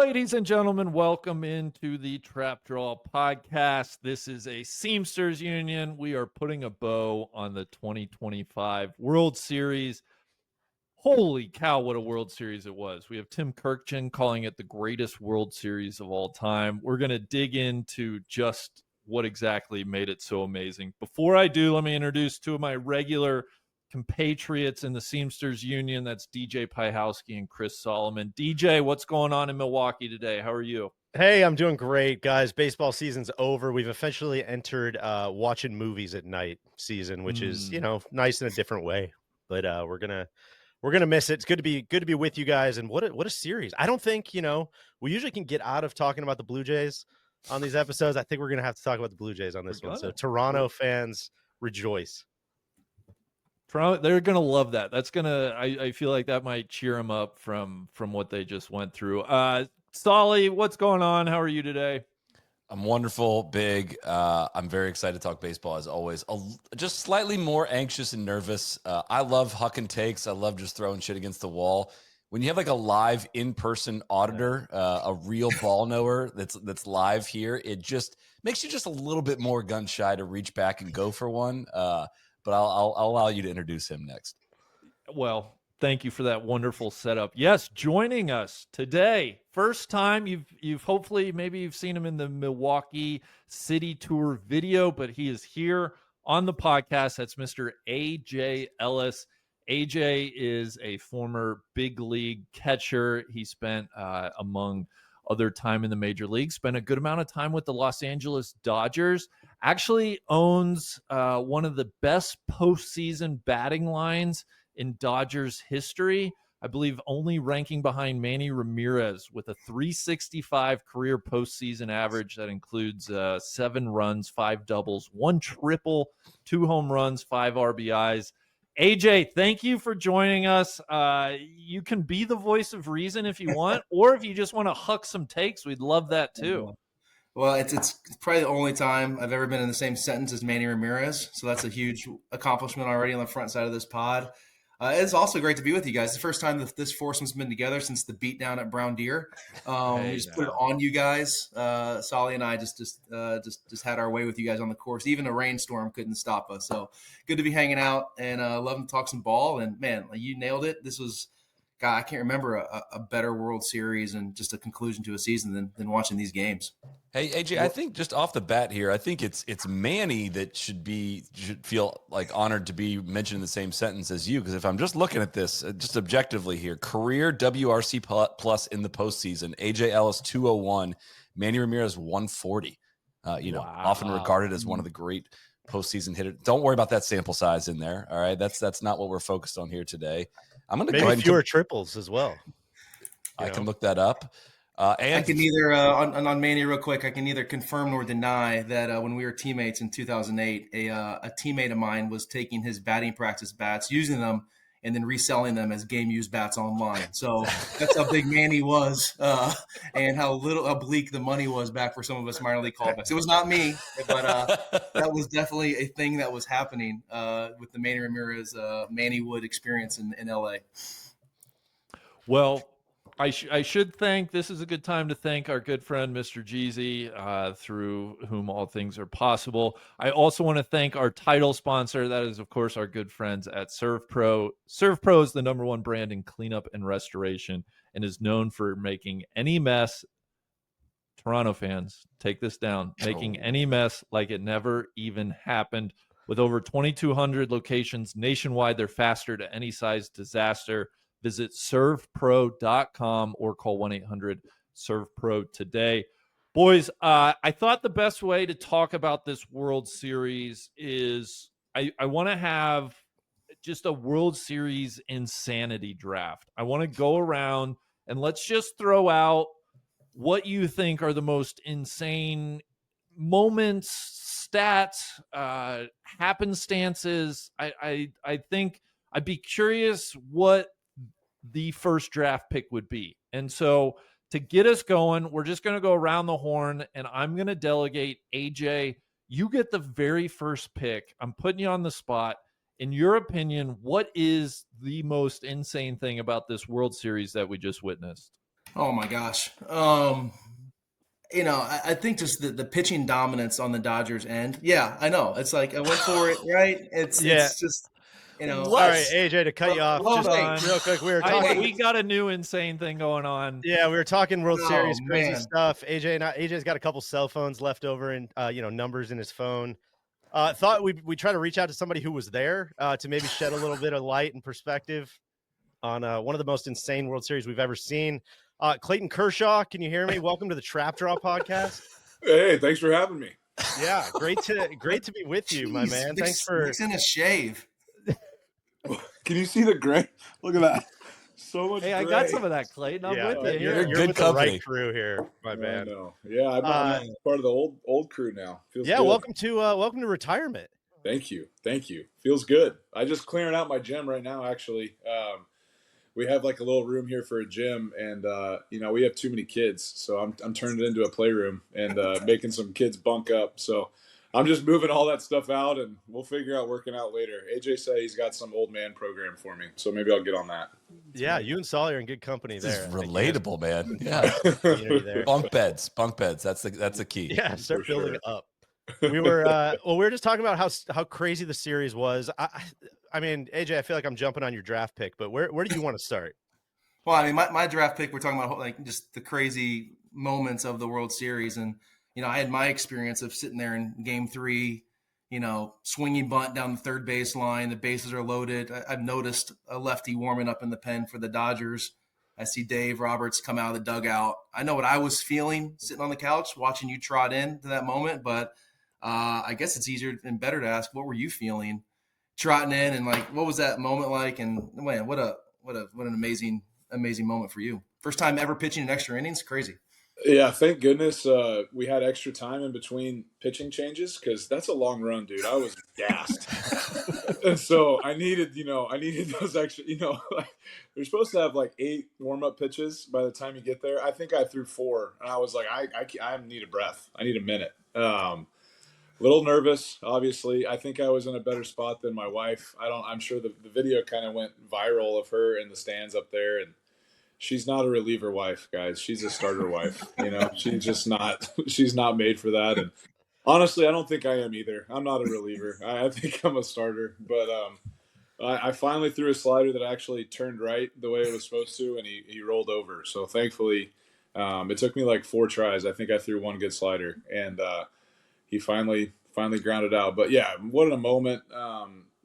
Ladies and gentlemen, welcome into the Trap Draw podcast. This is a Seamsters union. We are putting a bow on the 2025 World Series. Holy cow, what a World Series it was. We have Tim Kirkjian calling it the greatest World Series of all time. We're going to dig into just what exactly made it so amazing. Before I do, let me introduce two of my regular compatriots in the Seamsters union. That's DJ Pyhowski and Chris Solomon. DJ, what's going on in Milwaukee today? How are you? Hey, I'm doing great, guys. Baseball season's over. We've officially entered watching movies at night season, which is, nice in a different way. But we're gonna miss it. It's good to be with you guys. And what a series. I don't think, we usually can get out of talking about the Blue Jays on these episodes. I think we're gonna have to talk about the Blue Jays on this one. So Toronto fans rejoice. They're gonna love that. That's gonna. I feel like that might cheer them up from what they just went through. Solly, what's going on? How are you today? I'm wonderful, big. I'm very excited to talk baseball as always. Just slightly more anxious and nervous. I love hucking takes. I love just throwing shit against the wall. When you have like a live in-person auditor, a real ball knower that's live here, it just makes you just a little bit more gun shy to reach back and go for one. But I'll allow you to introduce him next. Well, thank you for that wonderful setup. Yes, joining us today, first time you've hopefully maybe you've seen him in the Milwaukee City Tour video, but he is here on the podcast. That's Mr. AJ Ellis. AJ is a former big league catcher. He spent among other time in the major league, spent a good amount of time with the Los Angeles Dodgers, actually owns one of the best postseason batting lines in Dodgers history. I believe only ranking behind Manny Ramirez with a 365 career postseason average. That includes 7 runs, 5 doubles, 1 triple, 2 home runs, 5 RBIs. AJ, thank you for joining us. You can be the voice of reason if you want, or if you just want to huck some takes, we'd love that too. Well, it's probably the only time I've ever been in the same sentence as Manny Ramirez, so that's a huge accomplishment already on the front side of this pod. It's also great to be with you guys. The first time that this foursome's been together since the beatdown at Brown Deer. We just put it on you guys. Solly and I just had our way with you guys on the course. Even a rainstorm couldn't stop us. So good to be hanging out and loving to talk some ball. And man, you nailed it. This was, God, I can't remember a better World Series and just a conclusion to a season than watching these games. Hey, AJ, I think just off the bat here, I think it's Manny that should feel like honored to be mentioned in the same sentence as you. Because if I'm just looking at this, just objectively here, career WRC plus in the postseason, AJ Ellis 201, Manny Ramirez 140. Wow. Often regarded as one of the great postseason hitters. Don't worry about that sample size in there. All right, that's not what we're focused on here today. I'm going to go ahead and fewer triples as well. I can look that up. And I can neither on Manny real quick. I can neither confirm nor deny that when we were teammates in 2008, a teammate of mine was taking his batting practice bats, using them, and then reselling them as game used bats online. So that's how big Manny was, and how bleak the money was back for some of us minor league callbacks. It was not me, but that was definitely a thing that was happening with the Manny Ramirez Manny Wood experience in LA. Well, I should thank, this is a good time to thank our good friend, Mr. Jeezy, through whom all things are possible. I also want to thank our title sponsor. That is, of course, our good friends at ServPro. ServPro is the #1 brand in cleanup and restoration and is known for making any mess. Toronto fans, take this down. Making any mess like it never even happened. With over 2,200 locations nationwide, they're faster to any size disaster. Visit servpro.com or call 1-800-SERVPRO today. Boys, I thought the best way to talk about this World Series is I want to have just a World Series insanity draft. I want to go around and let's just throw out what you think are the most insane moments, stats, happenstances. I think I'd be curious what the first draft pick would be. And so to get us going, we're just going to go around the horn and I'm going to delegate. AJ, you get the very first pick. I'm putting you on the spot. In your opinion, what is the most insane thing about this World Series that we just witnessed? Oh my gosh. I think just the pitching dominance on the Dodgers end. Yeah, I know. It's like I went for it, right? Yeah. It's just, All right, What? AJ, to cut you off, Hold just on. real quick, we were talking. We got a new insane thing going on. Yeah, we were talking World Oh Series, crazy man. stuff. AJ's got a couple cell phones left over and numbers in his phone. Thought we try to reach out to somebody who was there to maybe shed a little bit of light and perspective on one of the most insane World Series we've ever seen. Clayton Kershaw, can you hear me? Welcome to the Trap Draw podcast. Hey, thanks for having me. Yeah, great to be with you, my Jeez, man. Vic's- Thanks for Vic's in a shave. Can you see the gray? Look at that. So much Hey, I gray. got some of that, Clayton. I'm with you You're here. good with company. the right crew here, my I man. know. Yeah, I'm part of the old crew now. Feels Yeah, good. welcome to retirement. Thank you. Feels good. I just clearing out my gym right now. Actually, we have like a little room here for a gym, and we have too many kids, so I'm turning it into a playroom and making some kids bunk up. So I'm just moving all that stuff out, and we'll figure out working out later. AJ said he's got some old man program for me, so maybe I'll get on that. Yeah, you and Solly are in good company This there. is I think you guys- relatable, man. Yeah. community there. Bunk beds. That's the key. Yeah, start For building sure. up. We were we were just talking about how crazy the series was. I mean, AJ, I feel like I'm jumping on your draft pick, but where do you want to start? Well, I mean, my draft pick, we're talking about like just the crazy moments of the World Series. And, I had my experience of sitting there in game 3, swinging bunt down the third base line. The bases are loaded. I've noticed a lefty warming up in the pen for the Dodgers. I see Dave Roberts come out of the dugout. I know what I was feeling sitting on the couch watching you trot into that moment, but I guess it's easier and better to ask, what were you feeling trotting in, and like, what was that moment like? And man, what an amazing moment for you. First time ever pitching in extra innings. Crazy. Yeah, thank goodness we had extra time in between pitching changes, because that's a long run, dude. I was gassed. And so I needed those extra, like, you're supposed to have like 8 warm-up pitches by the time you get there. I think I threw 4, and I was like, I need a breath. I need a minute. Little nervous, obviously. I think I was in a better spot than my wife. I'm sure the video kind of went viral of her in the stands up there, and she's not a reliever wife, guys. She's a starter wife. She's just not. She's not made for that. And honestly, I don't think I am either. I'm not a reliever. I think I'm a starter. But I finally threw a slider that actually turned right the way it was supposed to, and he rolled over. So thankfully, it took me like 4 tries. I think I threw one good slider, and he finally grounded out. But yeah, what a moment.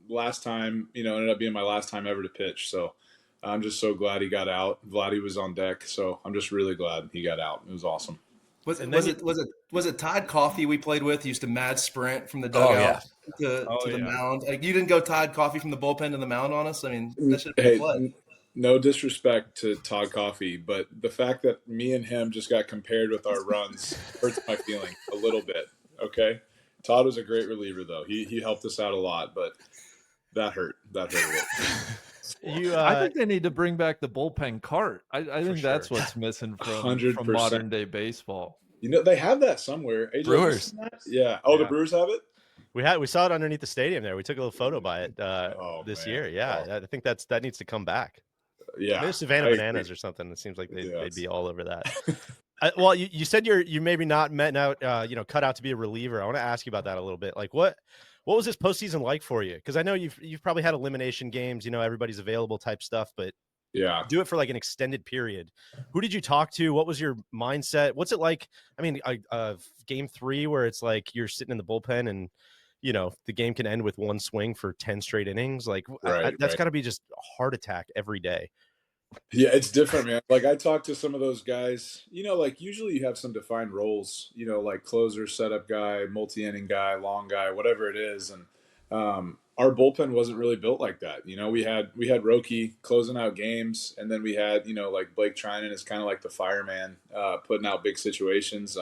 Last time, ended up being my last time ever to pitch. So I'm just so glad he got out. Vladdy was on deck, so I'm just really glad he got out. It was awesome. Was it Todd Coffey we played with? He used to mad sprint from the Oh, dugout yeah. to the mound. Like, you didn't go Todd Coffey from the bullpen to the mound on us. I mean, that should have been a play. No disrespect to Todd Coffey, but the fact that me and him just got compared with our runs hurts my feeling a little bit. Okay, Todd was a great reliever, though. He helped us out a lot, but that hurt. That hurt a little. I think they need to bring back the bullpen cart. I think that's sure. what's missing from 100%. modern day baseball. They have that somewhere. AJ, Brewers. Yeah. Oh, the Brewers have it? We saw it underneath the stadium there. We took a little photo by it this year. Yeah, Oh. I think that needs to come back. Yeah. Maybe Savannah Bananas or something. It seems like they'd be all over that. Well, you said you maybe not meant out, cut out to be a reliever. I want to ask you about that a little bit. Like, what was this postseason like for you? Because I know you've probably had elimination games. Everybody's available type stuff, but yeah, do it for like an extended period. Who did you talk to? What was your mindset? What's it like? I mean, game 3 where it's like you're sitting in the bullpen and the game can end with one swing for 10 straight innings. Like that's got to be just a heart attack every day. Yeah, it's different, man. Like, I talked to some of those guys, like usually you have some defined roles, like closer, setup guy, multi-inning guy, long guy, whatever it is. And our bullpen wasn't really built like that. We had Roki closing out games, and then we had, like Blake Trinan is kind of like the fireman, putting out big situations.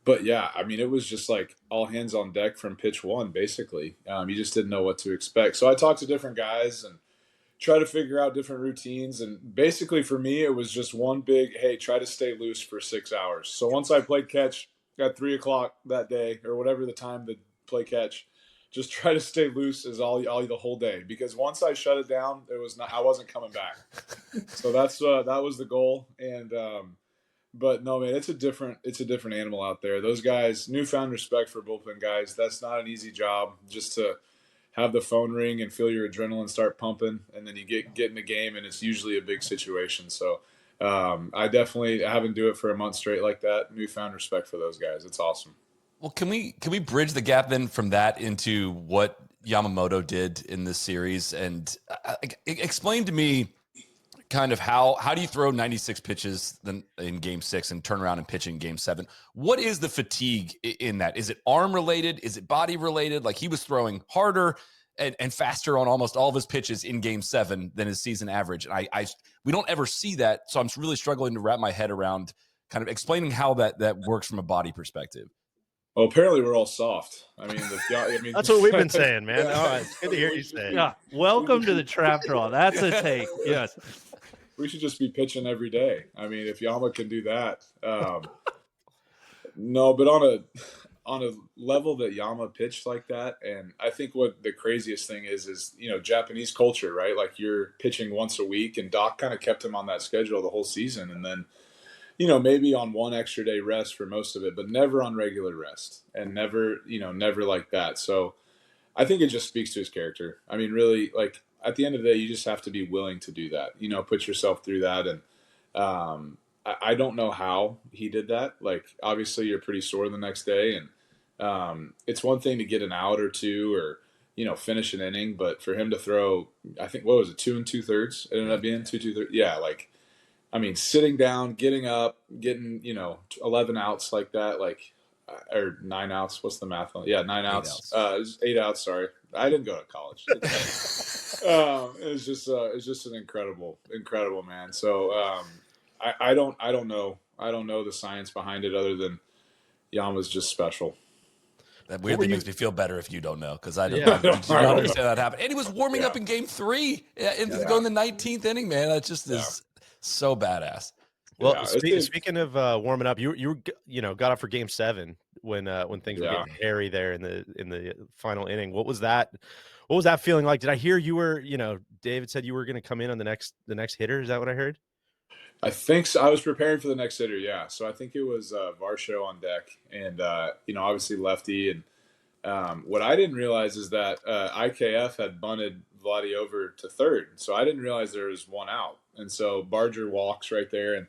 But yeah, I mean, it was just like all hands on deck from pitch 1, basically. You just didn't know what to expect. So I talked to different guys and try to figure out different routines. And basically for me, it was just one big, hey, try to stay loose for 6 hours. So once I played catch at 3:00 that day, or whatever the time to play catch, just try to stay loose as all the whole day, because once I shut it down, I wasn't coming back. So that was the goal. And but no, man, it's a different animal out there. Those guys, newfound respect for bullpen guys. That's not an easy job, just to have the phone ring and feel your adrenaline start pumping, and then you get in the game, and it's usually a big situation. So I definitely haven't do it for a month straight like that. Newfound respect for those guys. It's awesome. Well, can we bridge the gap then from that into what Yamamoto did in this series, and explain to me kind of how do you throw 96 pitches in Game 6 and turn around and pitch in Game 7? What is the fatigue in that? Is it arm related? Is it body related? Like, he was throwing harder and faster on almost all of his pitches in Game 7 than his season average, and we don't ever see that, so I'm really struggling to wrap my head around kind of explaining how that works from a body perspective. Well, apparently we're all soft. I mean, that's what we've been saying, man. All right, it's good to hear you say. Yeah, welcome to the trap draw. That's a take. Yes, we should just be pitching every day. I mean, if Yama can do that, no. But on a level that Yama pitched like that, and I think what the craziest thing is Japanese culture, right? Like, you're pitching once a week, and Doc kind of kept him on that schedule the whole season, and then, maybe on one extra day rest for most of it, but never on regular rest, and never like that. So I think it just speaks to his character. I mean, really, like, at the end of the day, you just have to be willing to do that, put yourself through that. And I don't know how he did that. Like, obviously you're pretty sore the next day, and it's one thing to get an out or two, or, finish an inning, but for him to throw, I think, what was it, 2 2/3? It ended up being 2 2/3. Yeah. Like, I mean, sitting down, getting up, getting, 11 outs like that, like, or 9 outs. What's the math on? Yeah, 9 outs. 8 outs. Sorry, I didn't go to college. It's just an incredible man. So I don't know the science behind it, other than Yama's just special. That weirdly makes me feel better if you don't know, because I don't understand that happened. And he was warming up in Game 3 going the 19th inning, man. That just is so badass. Well, speaking of warming up, you got up for Game 7 when things were getting hairy there in the final inning. What was that feeling like? Did I hear you were, David said you were going to come in on the next hitter? Is that what I heard? I think so. I was preparing for the next hitter. Yeah. So I think it was Varsho on deck, and obviously lefty. And what I didn't realize is that IKF had bunted Vladdy over to third. So I didn't realize there was one out. And so Barger walks right there. And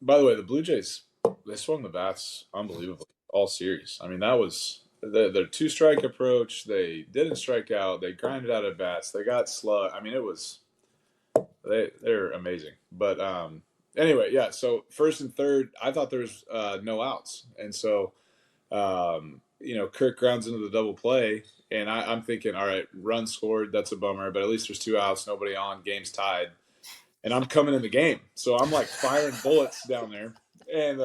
by the way, the Blue Jays, they swung the bats unbelievably all series. I mean, that was their 2-strike approach. They didn't strike out. They grinded out at bats. They got slug. I mean, they're amazing. But anyway, yeah. So first and third, I thought there was no outs. And so, Kirk grounds into the double play. And I'm thinking, all right, run scored. That's a bummer. But at least there's 2 outs, nobody on, game's tied. And I'm coming in the game. So I'm like firing bullets down there. And,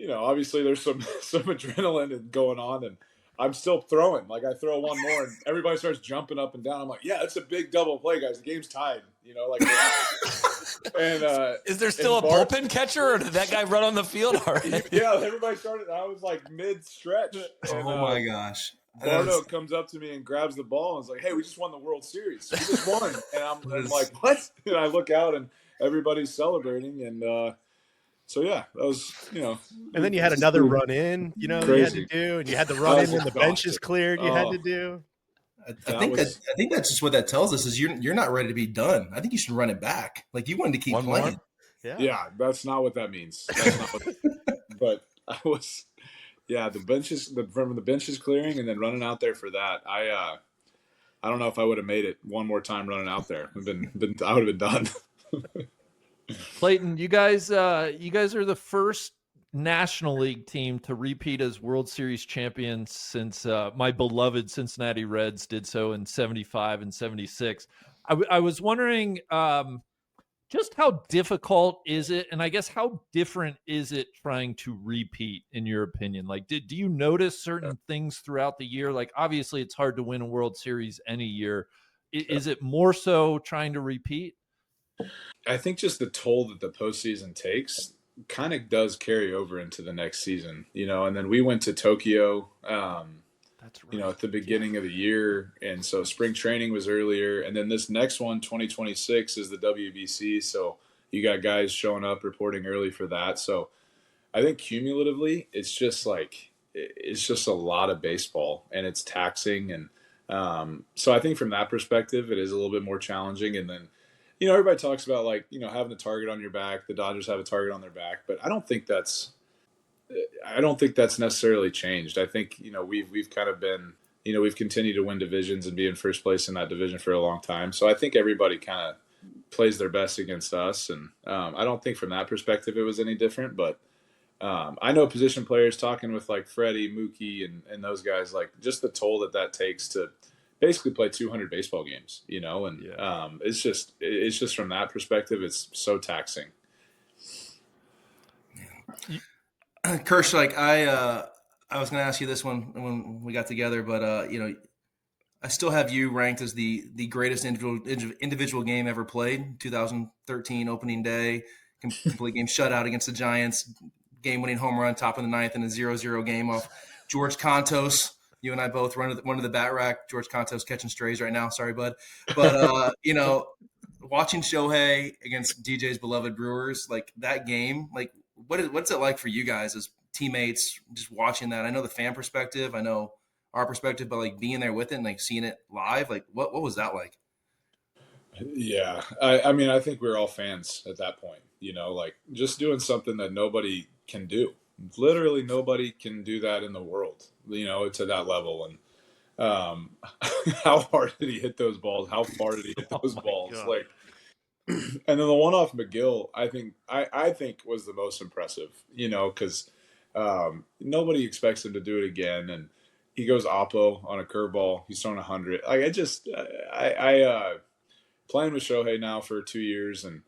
obviously there's some adrenaline going on. And I'm still throwing. Like, I throw one more, and everybody starts jumping up and down. I'm like, yeah, it's a big double play, guys. The game's tied. And is there still a bullpen catcher, or did that guy run on the field already? Yeah, everybody started. I was like mid-stretch. And, my gosh. Bardo comes up to me and grabs the ball and is like, hey, we just won the World Series. We just won. And I'm like, what? And I look out, and everybody's celebrating. And so, yeah, that was, And then you had another run in, you had to do. And you had the run in when the bench is cleared, you had to do. I think that's just what that tells us, is you're not ready to be done. I think you should run it back. Like, you wanted to keep playing. Yeah, that's not what that means. But I was, the bench is clearing, and then running out there for that. I don't know if I would have made it one more time running out there. I would have been done. Clayton, you guys are the first National League team to repeat as World Series champions since my beloved Cincinnati Reds did so in 75 and 76. I was wondering just how difficult is it, and I guess how different is it trying to repeat, in your opinion? Like, do you notice certain things throughout the year? Like, obviously it's hard to win a World Series any year. Is it more so trying to repeat? I think just the toll that the postseason takes kind of does carry over into the next season, and then we went to Tokyo, That's right. you know, at the beginning of the year. And so spring training was earlier. And then this next one, 2026, is the WBC. So you got guys showing up reporting early for that. So I think cumulatively, it's just a lot of baseball, and it's taxing. And so I think from that perspective, it is a little bit more challenging. And then, you know, everybody talks about, like, you know, having a target on your back. The Dodgers have a target on their back, but I don't think that's necessarily changed. I think, you know, we've kind of been, you know, we've continued to win divisions and be in first place in that division for a long time. So I think everybody kind of plays their best against us. And I don't think from that perspective it was any different. But I know position players talking with, like, Freddie, Mookie, and those guys, like, just the toll that takes to basically play 200 baseball games, you know, and it's just from that perspective, it's so taxing. Kirsch, like I was going to ask you this one when we got together, but you know, I still have you ranked as the greatest individual game ever played. 2013 opening day, complete game shutout against the Giants, game-winning home run, top of the ninth, in a 0-0 game off George Contos. You and I both run to the bat rack. George Contos catching strays right now. Sorry, bud. But you know, watching Shohei against DJ's beloved Brewers, like that game, like what's it like for you guys as teammates, just watching that? I know the fan perspective, I know our perspective, but like being there with it and like seeing it live, like what was that like? Yeah, I mean, I think we were all fans at that point. You know, like, just doing something that nobody can do. Literally, nobody can do that in the world. You know, to that level. And how hard did he hit those balls? How far did he hit those balls? God. Like, and then the one off McGill, I think was the most impressive. You know, because nobody expects him to do it again, and he goes oppo on a curveball. He's throwing 100. Like, I playing with Shohei now for 2 years, and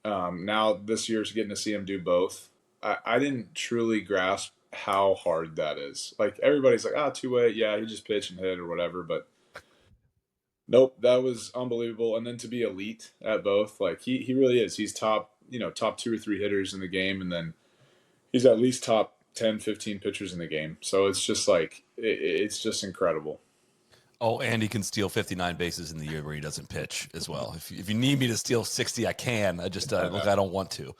now this year's getting to see him do both. I didn't truly grasp how hard that is. Like, everybody's like, two-way, yeah, he just pitch and hit or whatever, but nope, that was unbelievable. And then to be elite at both, like, he really is. He's top 2 or 3 hitters in the game, and then he's at least top 10, 15 pitchers in the game. So it's just like, it's just incredible. Oh, and he can steal 59 bases in the year where he doesn't pitch as well. If you need me to steal 60, I can. I just I don't want to.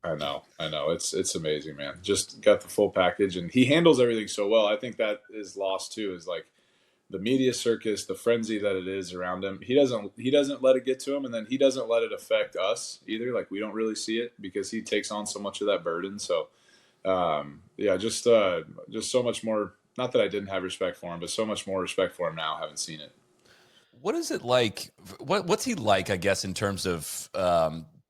I know. It's amazing, man. Just got the full package, and he handles everything so well. I think that is lost too, is like the media circus, the frenzy that it is around him. He doesn't let it get to him, and then he doesn't let it affect us either. Like, we don't really see it because he takes on so much of that burden. So, just so much more. Not that I didn't have respect for him, but so much more respect for him now, having seen it. What is it like? What's he like, I guess, in terms of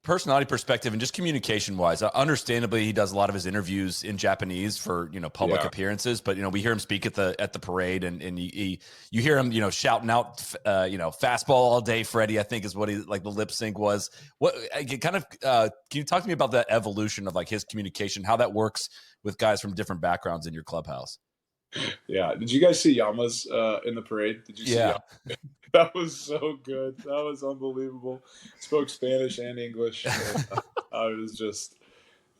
personality perspective and just communication wise? Understandably, he does a lot of his interviews in Japanese for, you know, public appearances, but, you know, we hear him speak at the parade, and you hear him, you know, shouting out, fastball all day, Freddie, I think is what he, like, the lip sync was. What kind of can you talk to me about the evolution of, like, his communication, how that works with guys from different backgrounds in your clubhouse? Yeah. Did you guys see Yama's in the parade? Did you see Yama? That was so good. That was unbelievable. Spoke Spanish and English. I was just,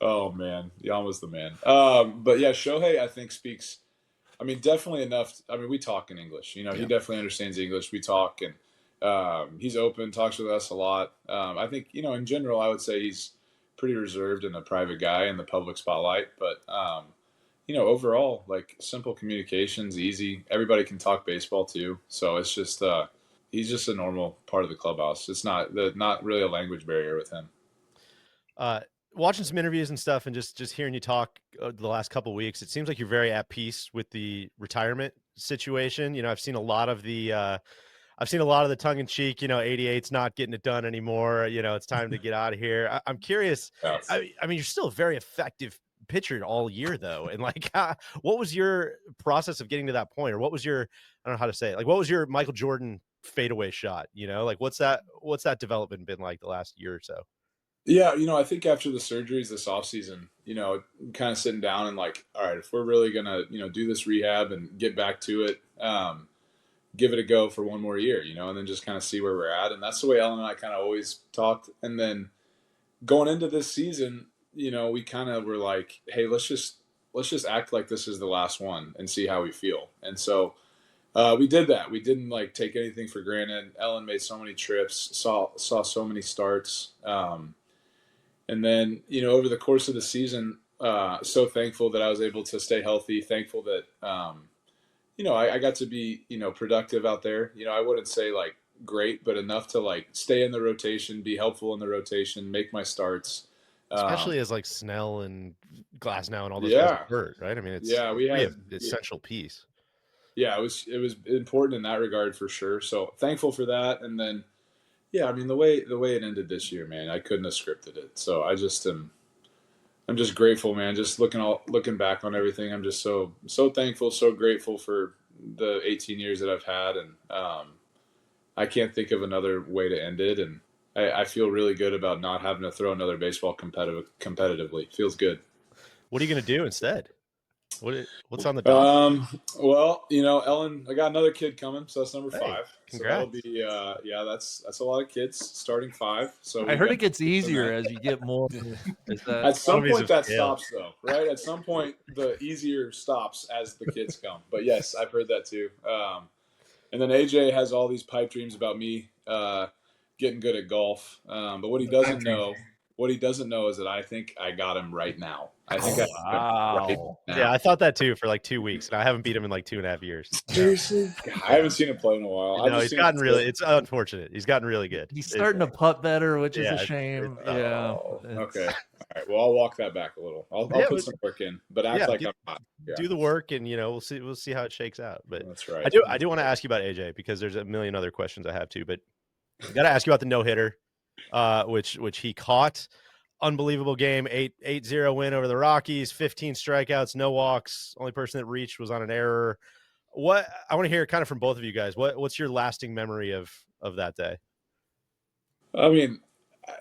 oh man, Yama's the man. But yeah, Shohei, I think, speaks, I mean, definitely enough. I mean, we talk in English. You know, he definitely understands English. We talk, and he's open, talks with us a lot. I think, you know, in general, I would say he's pretty reserved and a private guy in the public spotlight. But you know, overall, like, simple communication's easy. Everybody can talk baseball too. So it's just, he's just a normal part of the clubhouse. It's not really a language barrier with him. Watching some interviews and stuff, and just hearing you talk the last couple of weeks, it seems like you're very at peace with the retirement situation. You know, I've seen a lot of the tongue in cheek, you know, 88's not getting it done anymore. You know, it's time to get out of here. I'm curious. Yes. I mean, you're still a very effective pitcher all year though. And like, what was your process of getting to that point? Or what was your, I don't know how to say it. Like, what was your Michael Jordan fadeaway shot? You know, like what's that development been like the last year or so? Yeah. You know, I think after the surgeries this offseason, you know, kind of sitting down and like, all right, if we're really going to, you know, do this rehab and get back to it, give it a go for one more year, you know, and then just kind of see where we're at. And that's the way Ellen and I kind of always talked. And then going into this season, you know, we kind of were like, hey, let's just act like this is the last one and see how we feel. And so We did that. We didn't like take anything for granted. Ellen made so many trips, saw so many starts. And then, over the course of the season, so thankful that I was able to stay healthy, thankful that, I got to be, productive out there. I wouldn't say like great, but enough to like stay in the rotation, be helpful in the rotation, make my starts. Especially as like Snell and Glasnow and all those Yeah. guys are hurt, right? I mean, it's we had an essential piece. Yeah, it was important in that regard for sure. So thankful for that. And then, yeah, I mean the way it ended this year, man, I couldn't have scripted it. So I'm just grateful, man. Just looking back on everything, I'm just so thankful, so grateful for the 18 years that I've had, and I can't think of another way to end it. And I feel really good about not having to throw another baseball competitively. Feels good. What are you going to do instead? What's on the dock? Well, Ellen, I got another kid coming, so that's number 5. Congrats. So that'll be, that's a lot of kids starting 5. So I heard it gets easier as you get more. At some point that stops though, right? At some point the easier stops as the kids come. But yes, I've heard that too. And then AJ has all these pipe dreams about me getting good at golf. But what he doesn't know is that I think I got him right now. I think right now. Yeah, I thought that too for like 2 weeks, and I haven't beat him in like 2.5 years. Seriously? I haven't seen him play in a while. No, he's gotten it's unfortunate. He's gotten really good. He's starting to putt better, which is a shame. Okay. All right. Well, I'll walk that back a little. I'll put some work in, but act like I'm not. Yeah. Do the work, and we'll see how it shakes out. But that's right. I do want to ask you about AJ because there's a million other questions I have too. But I got to ask you about the no-hitter, which he caught. Unbelievable game, 8-0 win over the Rockies, 15 strikeouts, no walks. Only person that reached was on an error. What I want to hear kind of from both of you guys. What's your lasting memory of that day? I mean,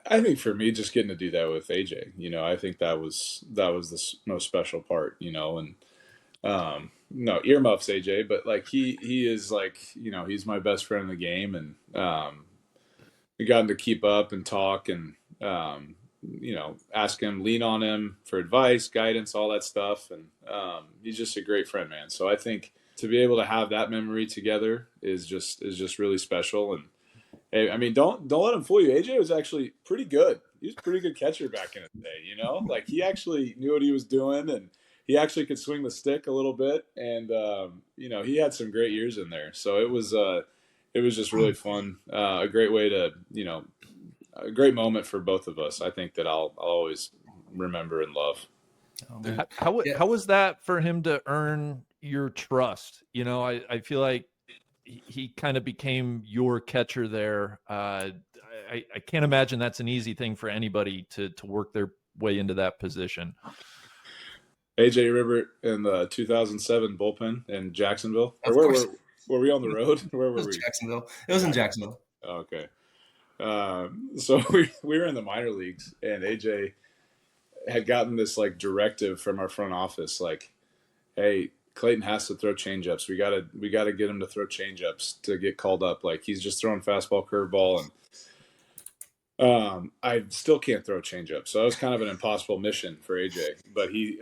I think for me, just getting to do that with AJ, I think that was the most special part, and no earmuffs AJ, but like he is like, he's my best friend in the game, and we got him to keep up and talk and ask him, lean on him for advice, guidance, all that stuff. And he's just a great friend, man. So I think to be able to have that memory together is just really special. And hey, I mean, don't let him fool you. AJ was actually pretty good. He was a pretty good catcher back in the day, like he actually knew what he was doing, and he actually could swing the stick a little bit. And, he had some great years in there. So it was just really fun. A great way to, a great moment for both of us. I think that I'll always remember and love. How was that for him to earn your trust? I feel like he kind of became your catcher there. I can't imagine that's an easy thing for anybody to work their way into that position. AJ, you remember in the 2007 bullpen in Jacksonville? Were we on the road? Where were we? Jacksonville. It was in Jacksonville. Okay. So we were in the minor leagues, and AJ had gotten this like directive from our front office, like, hey, Clayton has to throw changeups. We gotta get him to throw changeups to get called up. Like he's just throwing fastball, curveball, and I still can't throw changeup. So that was kind of an impossible mission for AJ. But he,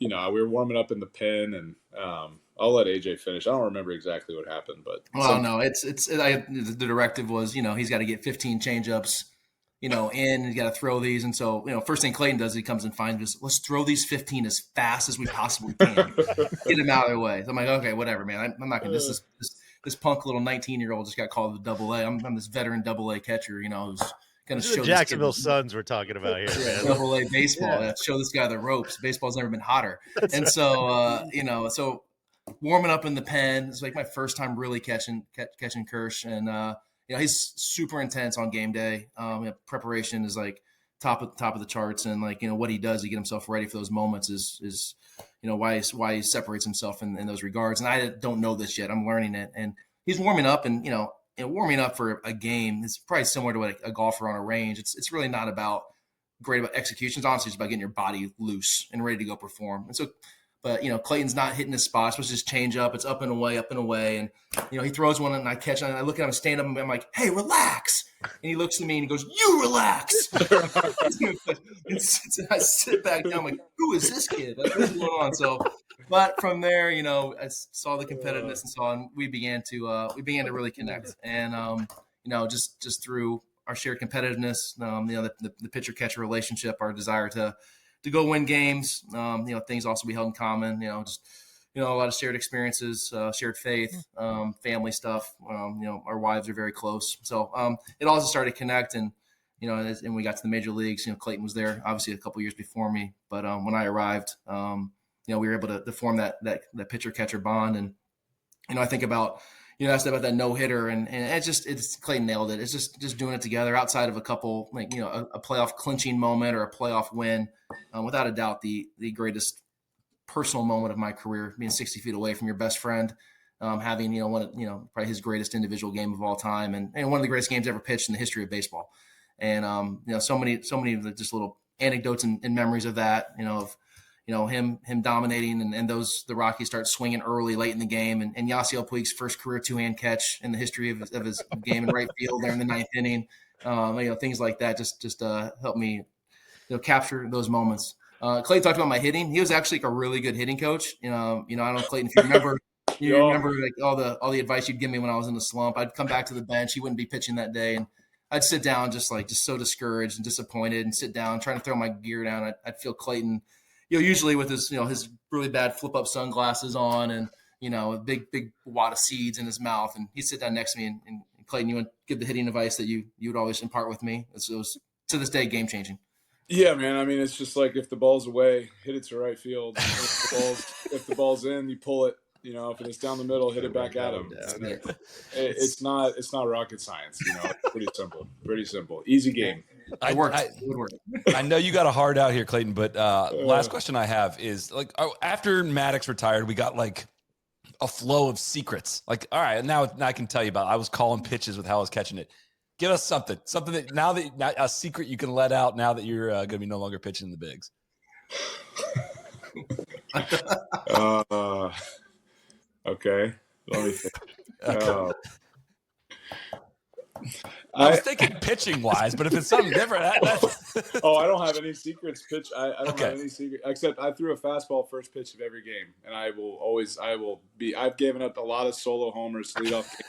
we were warming up in the pen, and I'll let AJ finish. I don't remember exactly what happened, but the directive was, he's got to get 15 changeups, and he's got to throw these. And so, first thing Clayton does, he comes and finds us. Let's throw these 15 as fast as we possibly can, get him out of their way. So I'm like, okay, whatever, man. I'm not gonna. This punk little 19-year-old just got called to Double-A. I'm this veteran Double-A catcher, who's going to show the Jacksonville Suns we're talking about here, man. Double-A baseball. Yeah. Show this guy the ropes. Baseball's never been hotter. So warming up in the pen. It's like my first time really catching Kersh, and he's super intense on game day. Preparation is like top of the charts, and like what he does to get himself ready for those moments is why he separates himself in those regards. And I don't know this yet. I'm learning it, and he's warming up, and warming up for a game is probably similar to a golfer on a range. It's really not about executions. Honestly, it's about getting your body loose and ready to go perform. And so. But, Clayton's not hitting his spot. It's supposed to just change up. It's up and away. And, he throws one and I catch it. And I look at him stand up and I'm like, hey, relax. And he looks at me and he goes, you relax. And I sit back down. I'm like, who is this kid? Like, what's going on? So, But from there, I saw the competitiveness and we began to really connect. And just through our shared competitiveness, the pitcher catcher relationship, our desire to go win games, things also we held in common. A lot of shared experiences, shared faith, family stuff. Our wives are very close, so it all just started to connect. And and we got to the major leagues. Clayton was there, obviously, a couple years before me. But when I arrived, we were able to form that pitcher catcher bond. And I think about asked about that no hitter, and it's Clayton nailed it. It's just doing it together outside of a couple a playoff clinching moment or a playoff win. Without a doubt, the greatest personal moment of my career, being 60 feet away from your best friend, having probably his greatest individual game of all time, and one of the greatest games ever pitched in the history of baseball. And so many of the just little anecdotes and memories of that, him dominating, and the Rockies start swinging early late in the game, and Yasiel Puig's first career 2-hand catch in the history of his game in right field there in the 9th inning. Things like that just helped me capture those moments. Clayton talked about my hitting. He was actually a really good hitting coach. I don't know, Clayton, if you remember, like all the advice you'd give me when I was in the slump. I'd come back to the bench. He wouldn't be pitching that day, and I'd sit down just so discouraged and disappointed, and sit down trying to throw my gear down. I'd feel Clayton, usually with his his really bad flip up sunglasses on, and a big wad of seeds in his mouth, and he'd sit down next to me, and Clayton, you would give the hitting advice that you would always impart with me. It was to this day game changing. Yeah, man. I mean, it's just like if the ball's away, hit it to right field. If the ball's in, you pull it. If it's down the middle, hit it back at him. It's not rocket science. It's pretty simple. Easy game. It worked. I know you got a hard out here, Clayton, but last question I have is, like, after Maddox retired, we got like a flow of secrets. Like, all right, now I can tell you about. I was calling pitches with how I was catching it. Give us something that now a secret you can let out now that you're going to be no longer pitching in the bigs. Okay. Let me think. Okay. I was thinking pitching wise, but if it's something different, that's... I don't have any secrets. I don't have any secret, except I threw a fastball first pitch of every game, and I've given up a lot of solo homers to lead off games.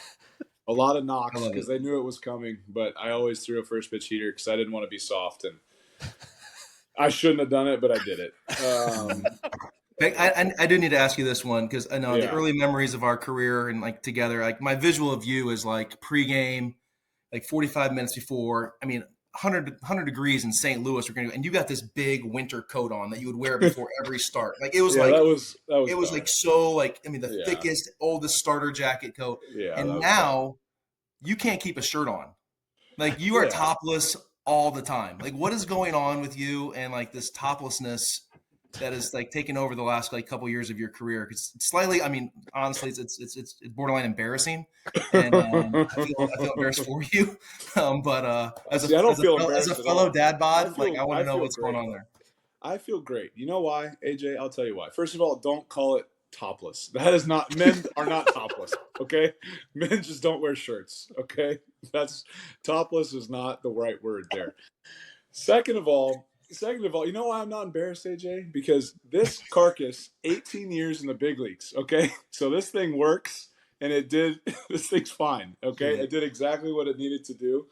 A lot of knocks because they knew it was coming, but I always threw a first pitch heater because I didn't want to be soft, and I shouldn't have done it, but I did it. I do need to ask you this one, because I know the early memories of our career and like together, like my visual of you is like pregame, like 45 minutes before. I mean, 100 degrees in St. Louis. And you got this big winter coat on that you would wear before every start. Like it was the thickest, oldest starter jacket coat. Yeah, and now you can't keep a shirt on. Like you are topless all the time. Like what is going on with you and like this toplessness that is like taken over the last like couple years of your career? It's slightly, I mean, honestly, it's borderline embarrassing, and I feel embarrassed for you. As a fellow dad bod, I want to know what's going on there. I feel great. You know why, AJ? I'll tell you why. First of all, don't call it topless. That is not, men are not topless. Okay, men just don't wear shirts. Okay, topless is not the right word there. Second of all, you know why I'm not embarrassed, AJ? Because this carcass, 18 years in the big leagues, okay? So this thing works, and this thing's fine, okay? It did exactly what it needed to do.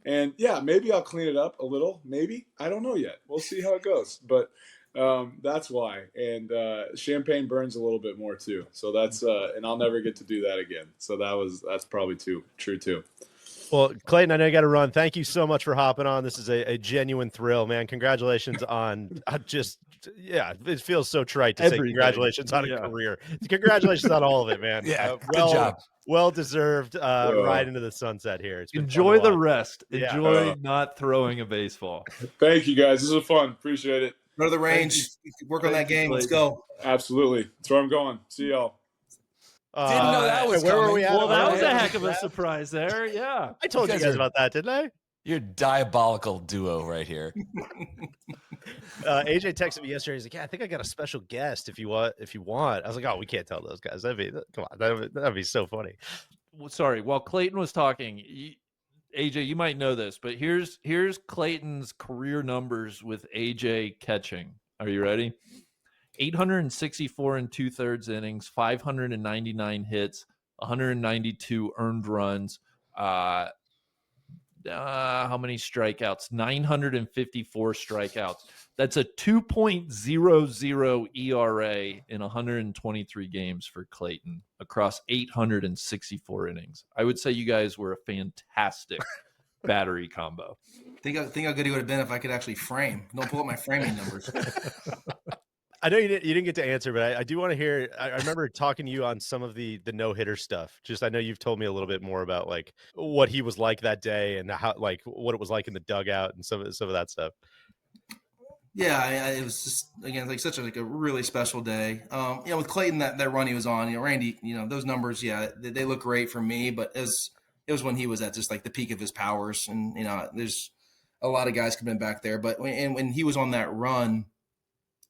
And, yeah, maybe I'll clean it up a little, maybe. I don't know yet. We'll see how it goes. But that's why. And champagne burns a little bit more, too. So that's and I'll never get to do that again. So that's probably true, too. Well, Clayton, I know you got to run. Thank you so much for hopping on. This is a genuine thrill, man. Congratulations on it feels so trite to say congratulations on a career. Congratulations on all of it, man. Yeah, good job. Well deserved ride into the sunset here. It's been enjoy the rest. Enjoy not throwing a baseball. Thank you, guys. This was fun. Appreciate it. Go to the range. Work on that game. Let's go. Absolutely. That's where I'm going. See y'all. Didn't know that was where were we at? Well, that was a heck of a surprise there. Yeah. I told you guys about that, didn't I? You're a diabolical duo right here. AJ texted me yesterday. He's like, "Yeah, I think I got a special guest if you want. I was like, "Oh, we can't tell those guys. Come on, that'd be so funny." Well, sorry. While Clayton was talking, AJ, you might know this, but here's Clayton's career numbers with AJ catching. Are you ready? 864 and 2/3 innings, 599 hits, 192 earned runs. How many strikeouts? 954 strikeouts. That's a 2.00 ERA in 123 games for Clayton across 864 innings. I would say you guys were a fantastic battery combo. Think how good he would have been if I could actually frame. Don't pull up my framing numbers. I know you didn't get to answer, but I do want to hear. I remember talking to you on some of the no-hitter stuff. Just I know you've told me a little bit more about like what he was like that day and how like what it was like in the dugout and some of that stuff. Yeah, it was just again like such a really special day. With Clayton that run he was on, Randy, those numbers, they look great for me, but it was when he was at just like the peak of his powers, and there's a lot of guys coming back there, but when he was on that run.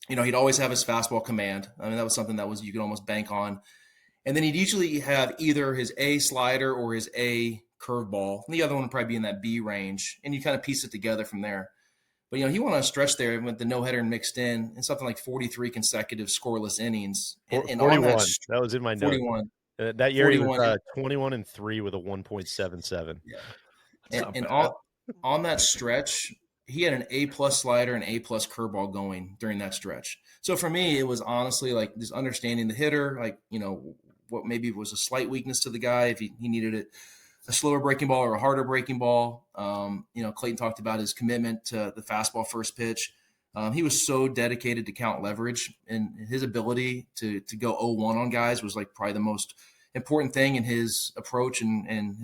He'd always have his fastball command. I mean, that was something you could almost bank on. And then he'd usually have either his A slider or his A curveball. And the other one would probably be in that B range. And you kind of piece it together from there. But, he went on a stretch there with the no-hitter and mixed in and something like 43 consecutive scoreless innings. And 41. That was in my notes. 41. That year 41. He was 21-3 with a 1.77. Yeah. And on that stretch – he had an A-plus slider and A-plus curveball going during that stretch. So for me, it was honestly like just understanding the hitter, like, what maybe was a slight weakness to the guy, if he needed it, a slower breaking ball or a harder breaking ball. Clayton talked about his commitment to the fastball first pitch. He was so dedicated to count leverage, and his ability to go 0-1 on guys was like probably the most important thing in his approach and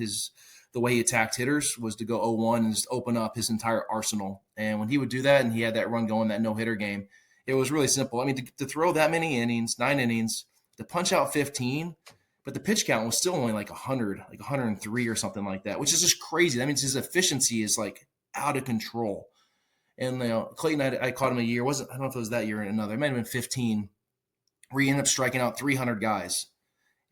the way he attacked hitters was to go 0-1 and just open up his entire arsenal. And when he would do that and he had that run going, that no-hitter game, it was really simple. I mean, to throw that many innings, 9 innings, to punch out 15, but the pitch count was still only like 100, like 103 or something like that, which is just crazy. That means his efficiency is like out of control. And Clayton, I caught him a year. I don't know if it was that year or another. It might have been 15, where he ended up striking out 300 guys.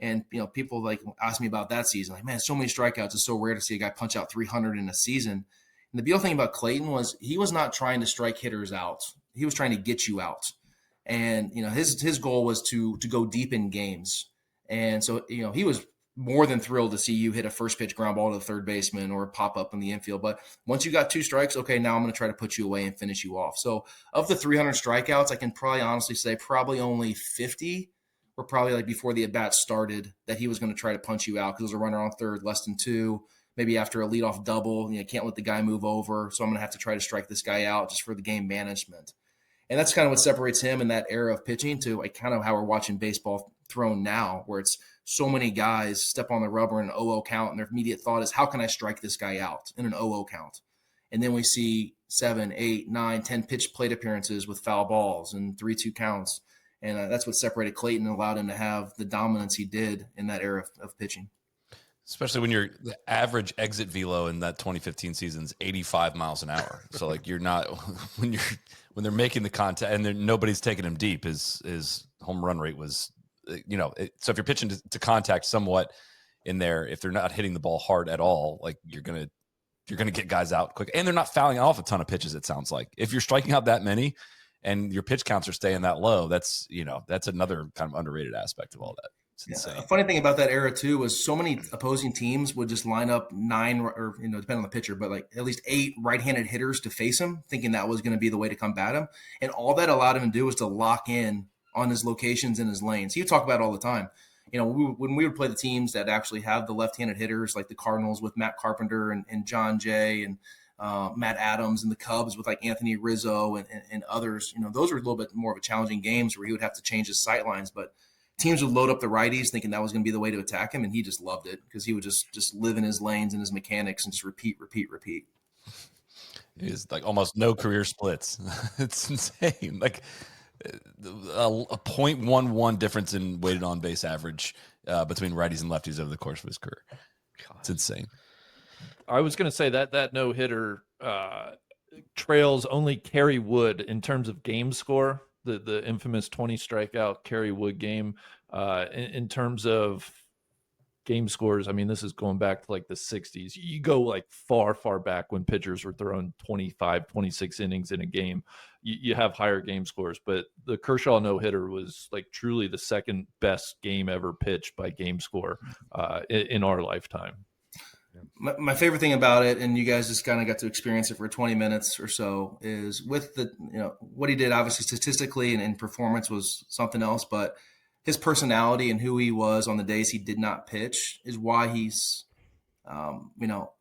And, people like ask me about that season. Like, man, so many strikeouts. It's so rare to see a guy punch out 300 in a season. And the beautiful thing about Clayton was he was not trying to strike hitters out. He was trying to get you out. And, his goal was to go deep in games. And so, he was more than thrilled to see you hit a first pitch ground ball to the third baseman or pop up in the infield. But once you got 2 strikes, okay, now I'm going to try to put you away and finish you off. So of the 300 strikeouts, I can probably honestly say probably only 50 were probably like before the at-bat started that he was going to try to punch you out because there was a runner on third, less than 2, maybe after a leadoff double. Can't let the guy move over, so I'm going to have to try to strike this guy out just for the game management. And that's kind of what separates him in that era of pitching to like kind of how we're watching baseball thrown now, where it's so many guys step on the rubber in an 0-0 count, and their immediate thought is, how can I strike this guy out in an 0-0 count? And then we see 7, 8, 9, 10 pitch plate appearances with foul balls and 3-2 counts. And that's what separated Clayton and allowed him to have the dominance he did in that era of pitching. Especially when the average exit velo in that 2015 season is 85 miles an hour. So like you're not when they're making the contact and nobody's taking him deep. His home run rate was, so if you're pitching to contact somewhat in there, if they're not hitting the ball hard at all, like you're gonna get guys out quick, and they're not fouling off a ton of pitches. It sounds like if you're striking out that many. And your pitch counts are staying that low. That's another kind of underrated aspect of all that. It's insane. A funny thing about that era too was so many opposing teams would just line up 9 or depending on the pitcher, but like at least 8 right-handed hitters to face him, thinking that was going to be the way to combat him. And all that allowed him to do was to lock in on his locations and his lanes. He would talk about it all the time. When we would play the teams that actually have the left-handed hitters, like the Cardinals with Matt Carpenter and John Jay and Matt Adams, and the Cubs with like Anthony Rizzo and others, those were a little bit more of a challenging games where he would have to change his sight lines, but teams would load up the righties thinking that was going to be the way to attack him. And he just loved it because he would just live in his lanes and his mechanics and just repeat. It's like almost no career splits. It's insane. Like a 0.11 difference in weighted on base average between righties and lefties over the course of his career. It's insane. I was going to say that no-hitter trails only Kerry Wood in terms of game score, the infamous 20 strikeout Kerry Wood game. In terms of game scores. I mean, this is going back to like the 60s. You go like far, far back when pitchers were throwing 25, 26 innings in a game. You have higher game scores, but the Kershaw no-hitter was like truly the second best game ever pitched by game score in our lifetime. My favorite thing about it, and you guys just kind of got to experience it for 20 minutes or so, is with the, what he did, obviously statistically and performance was something else, but his personality and who he was on the days he did not pitch is why he's,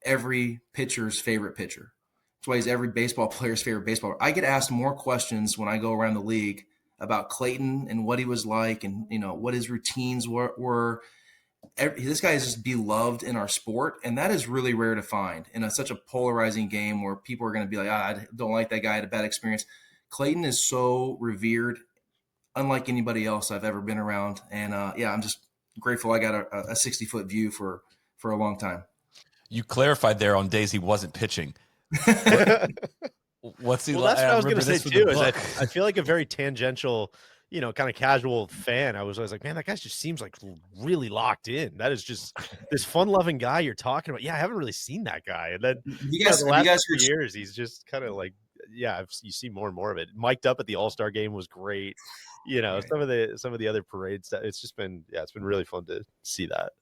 every pitcher's favorite pitcher. That's why he's every baseball player's favorite baseball player. I get asked more questions when I go around the league about Clayton and what he was like and, what his routines were. This guy is just beloved in our sport, and that is really rare to find in such a polarizing game where people are going to be like, I don't like that guy, I had a bad experience. Clayton is so revered, unlike anybody else I've ever been around. And I'm just grateful I got a 60-foot view for a long time. You clarified there on days he wasn't pitching. What's he well, like? that's what I was going to say too, is I feel like a very tangential, kind of casual fan. I was always like, man, that guy just seems like really locked in. That is just this fun-loving guy you're talking about. Yeah, I haven't really seen that guy. And then the last 3 years, he's just kind of like, you see more and more of it. Mic'd up at the All-Star game was great. Some of the other parades. It's just been, it's been really fun to see that.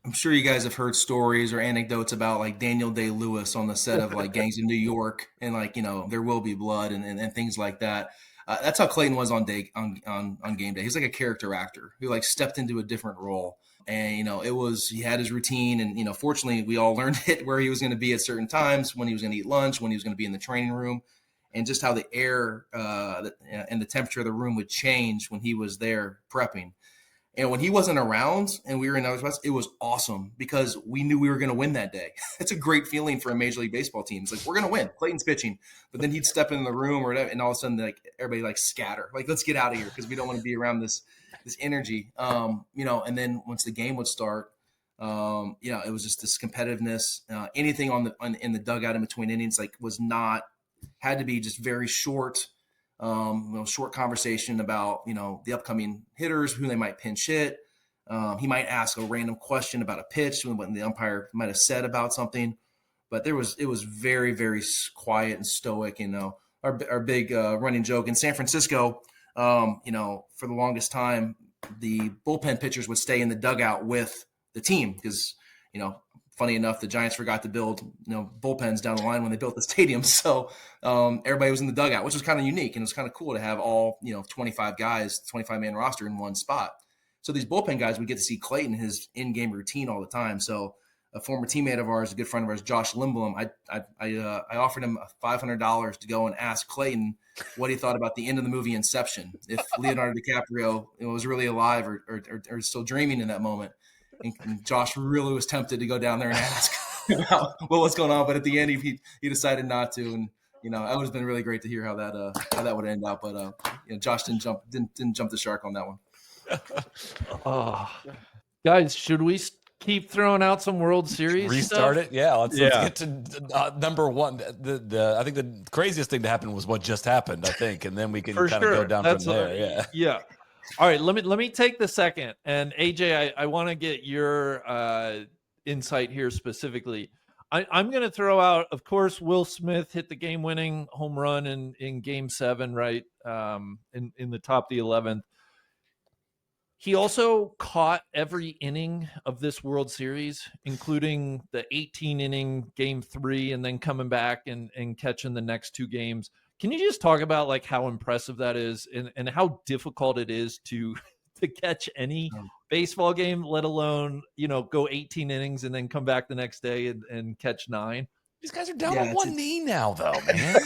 I'm sure you guys have heard stories or anecdotes about like Daniel Day-Lewis on the set of like Gangs of New York and like, There Will Be Blood and things like that. That's how Clayton was on game day. He's like a character actor who like stepped into a different role. And, he had his routine and, fortunately we all learned it where he was going to be at certain times, when he was going to eat lunch, when he was going to be in the training room, and just how the air and the temperature of the room would change when he was there prepping. And when he wasn't around and we were in other spots, it was awesome because we knew we were going to win that day. It's a great feeling for a Major League Baseball team. It's like, we're going to win. Clayton's pitching. But then he'd step in the room or whatever, and all of a sudden, like, everybody like scatter. Like, let's get out of here because we don't want to be around this energy. And then once the game would start, it was just this competitiveness. Anything in the dugout in between innings, had to be just very short. Short conversation about, the upcoming hitters, who they might pinch hit. He might ask a random question about a pitch, what the umpire might have said about something. But it was very, very quiet and stoic. Our big running joke in San Francisco, for the longest time, the bullpen pitchers would stay in the dugout with the team because, funny enough, the Giants forgot to build, bullpens down the line when they built the stadium. So everybody was in the dugout, which was kind of unique. And it was kind of cool to have all, 25 guys, 25-man roster in one spot. So these bullpen guys would get to see Clayton, his in-game routine all the time. So a former teammate of ours, a good friend of ours, Josh Lindblom, I offered him $500 to go and ask Clayton what he thought about the end of the movie Inception, if Leonardo DiCaprio was really alive or still dreaming in that moment. And Josh really was tempted to go down there and ask about what was going on, but at the end he decided not to. And that would have been really great to hear how that would end up. But Josh didn't jump the shark on that one. Guys, should we keep throwing out some World Series restart stuff? it? Yeah, let's get to number one. I think the craziest thing to happen was what just happened. I think, and then we can kind of go down from there. Yeah. All right, let me take the second. And AJ, I want to get your insight here specifically. I'm going to throw out, of course, Will Smith hit the game-winning home run in Game 7, right? In the top of the 11th. He also caught every inning of this World Series, including the 18-inning Game 3, and then coming back and catching the next two games. Can you just talk about like how impressive that is and how difficult it is to catch any baseball game, let alone, go 18 innings and then come back the next day and catch 9? These guys are down on one knee now, though, man.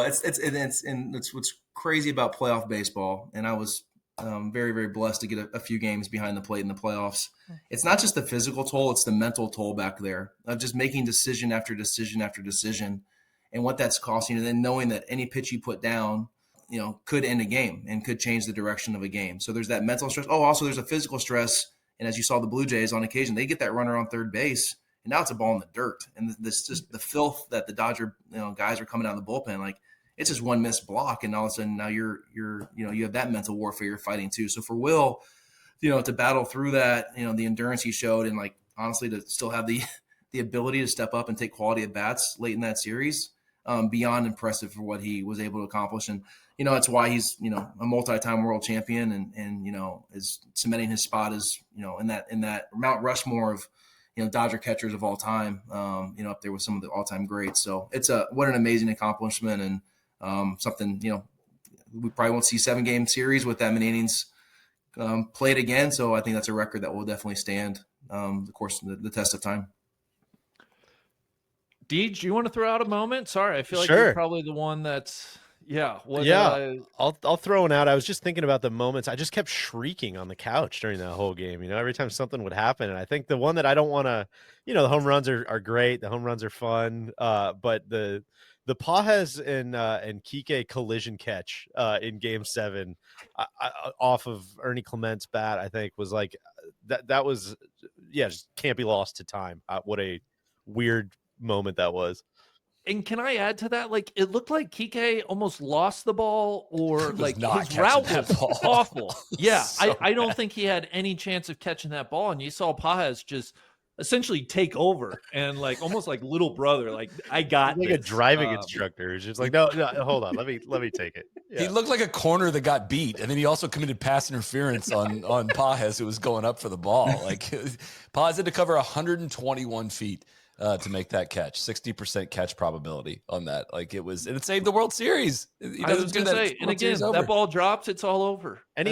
It's what's crazy about playoff baseball. And I was very, very blessed to get a few games behind the plate in the playoffs. It's not just the physical toll, it's the mental toll back there of just making decision after decision after decision and what that's costing. And then knowing that any pitch you put down, could end a game and could change the direction of a game. So there's that mental stress. Oh, also there's a physical stress. And as you saw the Blue Jays on occasion, they get that runner on third base and now it's a ball in the dirt. And this just the filth that the Dodger guys are coming out of the bullpen, like it's just one missed block. And all of a sudden now you have that mental warfare you're fighting too. So for Will, to battle through that, the endurance he showed, and like honestly to still have the ability to step up and take quality at bats late in that series, beyond impressive for what he was able to accomplish. And that's why he's a multi-time world champion, and is cementing his spot as in that Mount Rushmore of Dodger catchers of all time, up there with some of the all-time greats. So it's what an amazing accomplishment, and something we probably won't see 7-game series with that many innings played again. So I think that's a record that will definitely stand the course of the test of time. Deej, you want to throw out a moment? Sorry, I feel like Sure. you're probably the one that's I'll throw one out. I was just thinking about the moments. I just kept shrieking on the couch during that whole game. Every time something would happen. And I think the one that I don't want to, the home runs are great. The home runs are fun. But the Pages and Kike collision catch in Game 7 off of Ernie Clement's bat, I think was like that was just can't be lost to time. What a weird moment that was. And can I add to that? Like, it looked like Kike almost lost the ball, or like his route was awful. Yeah, so I don't think he had any chance of catching that ball. And you saw Pages just essentially take over and like almost like little brother, like I got like this. A driving instructor who's just like, no, hold on, let me take it. Yeah. He looked like a corner that got beat, and then he also committed pass interference on Pages, who was going up for the ball. Like Pages had to cover 121 feet. To make that catch, 60% catch probability on that. Like it saved the World Series. I was going to say, and again, that ball drops, it's all over. And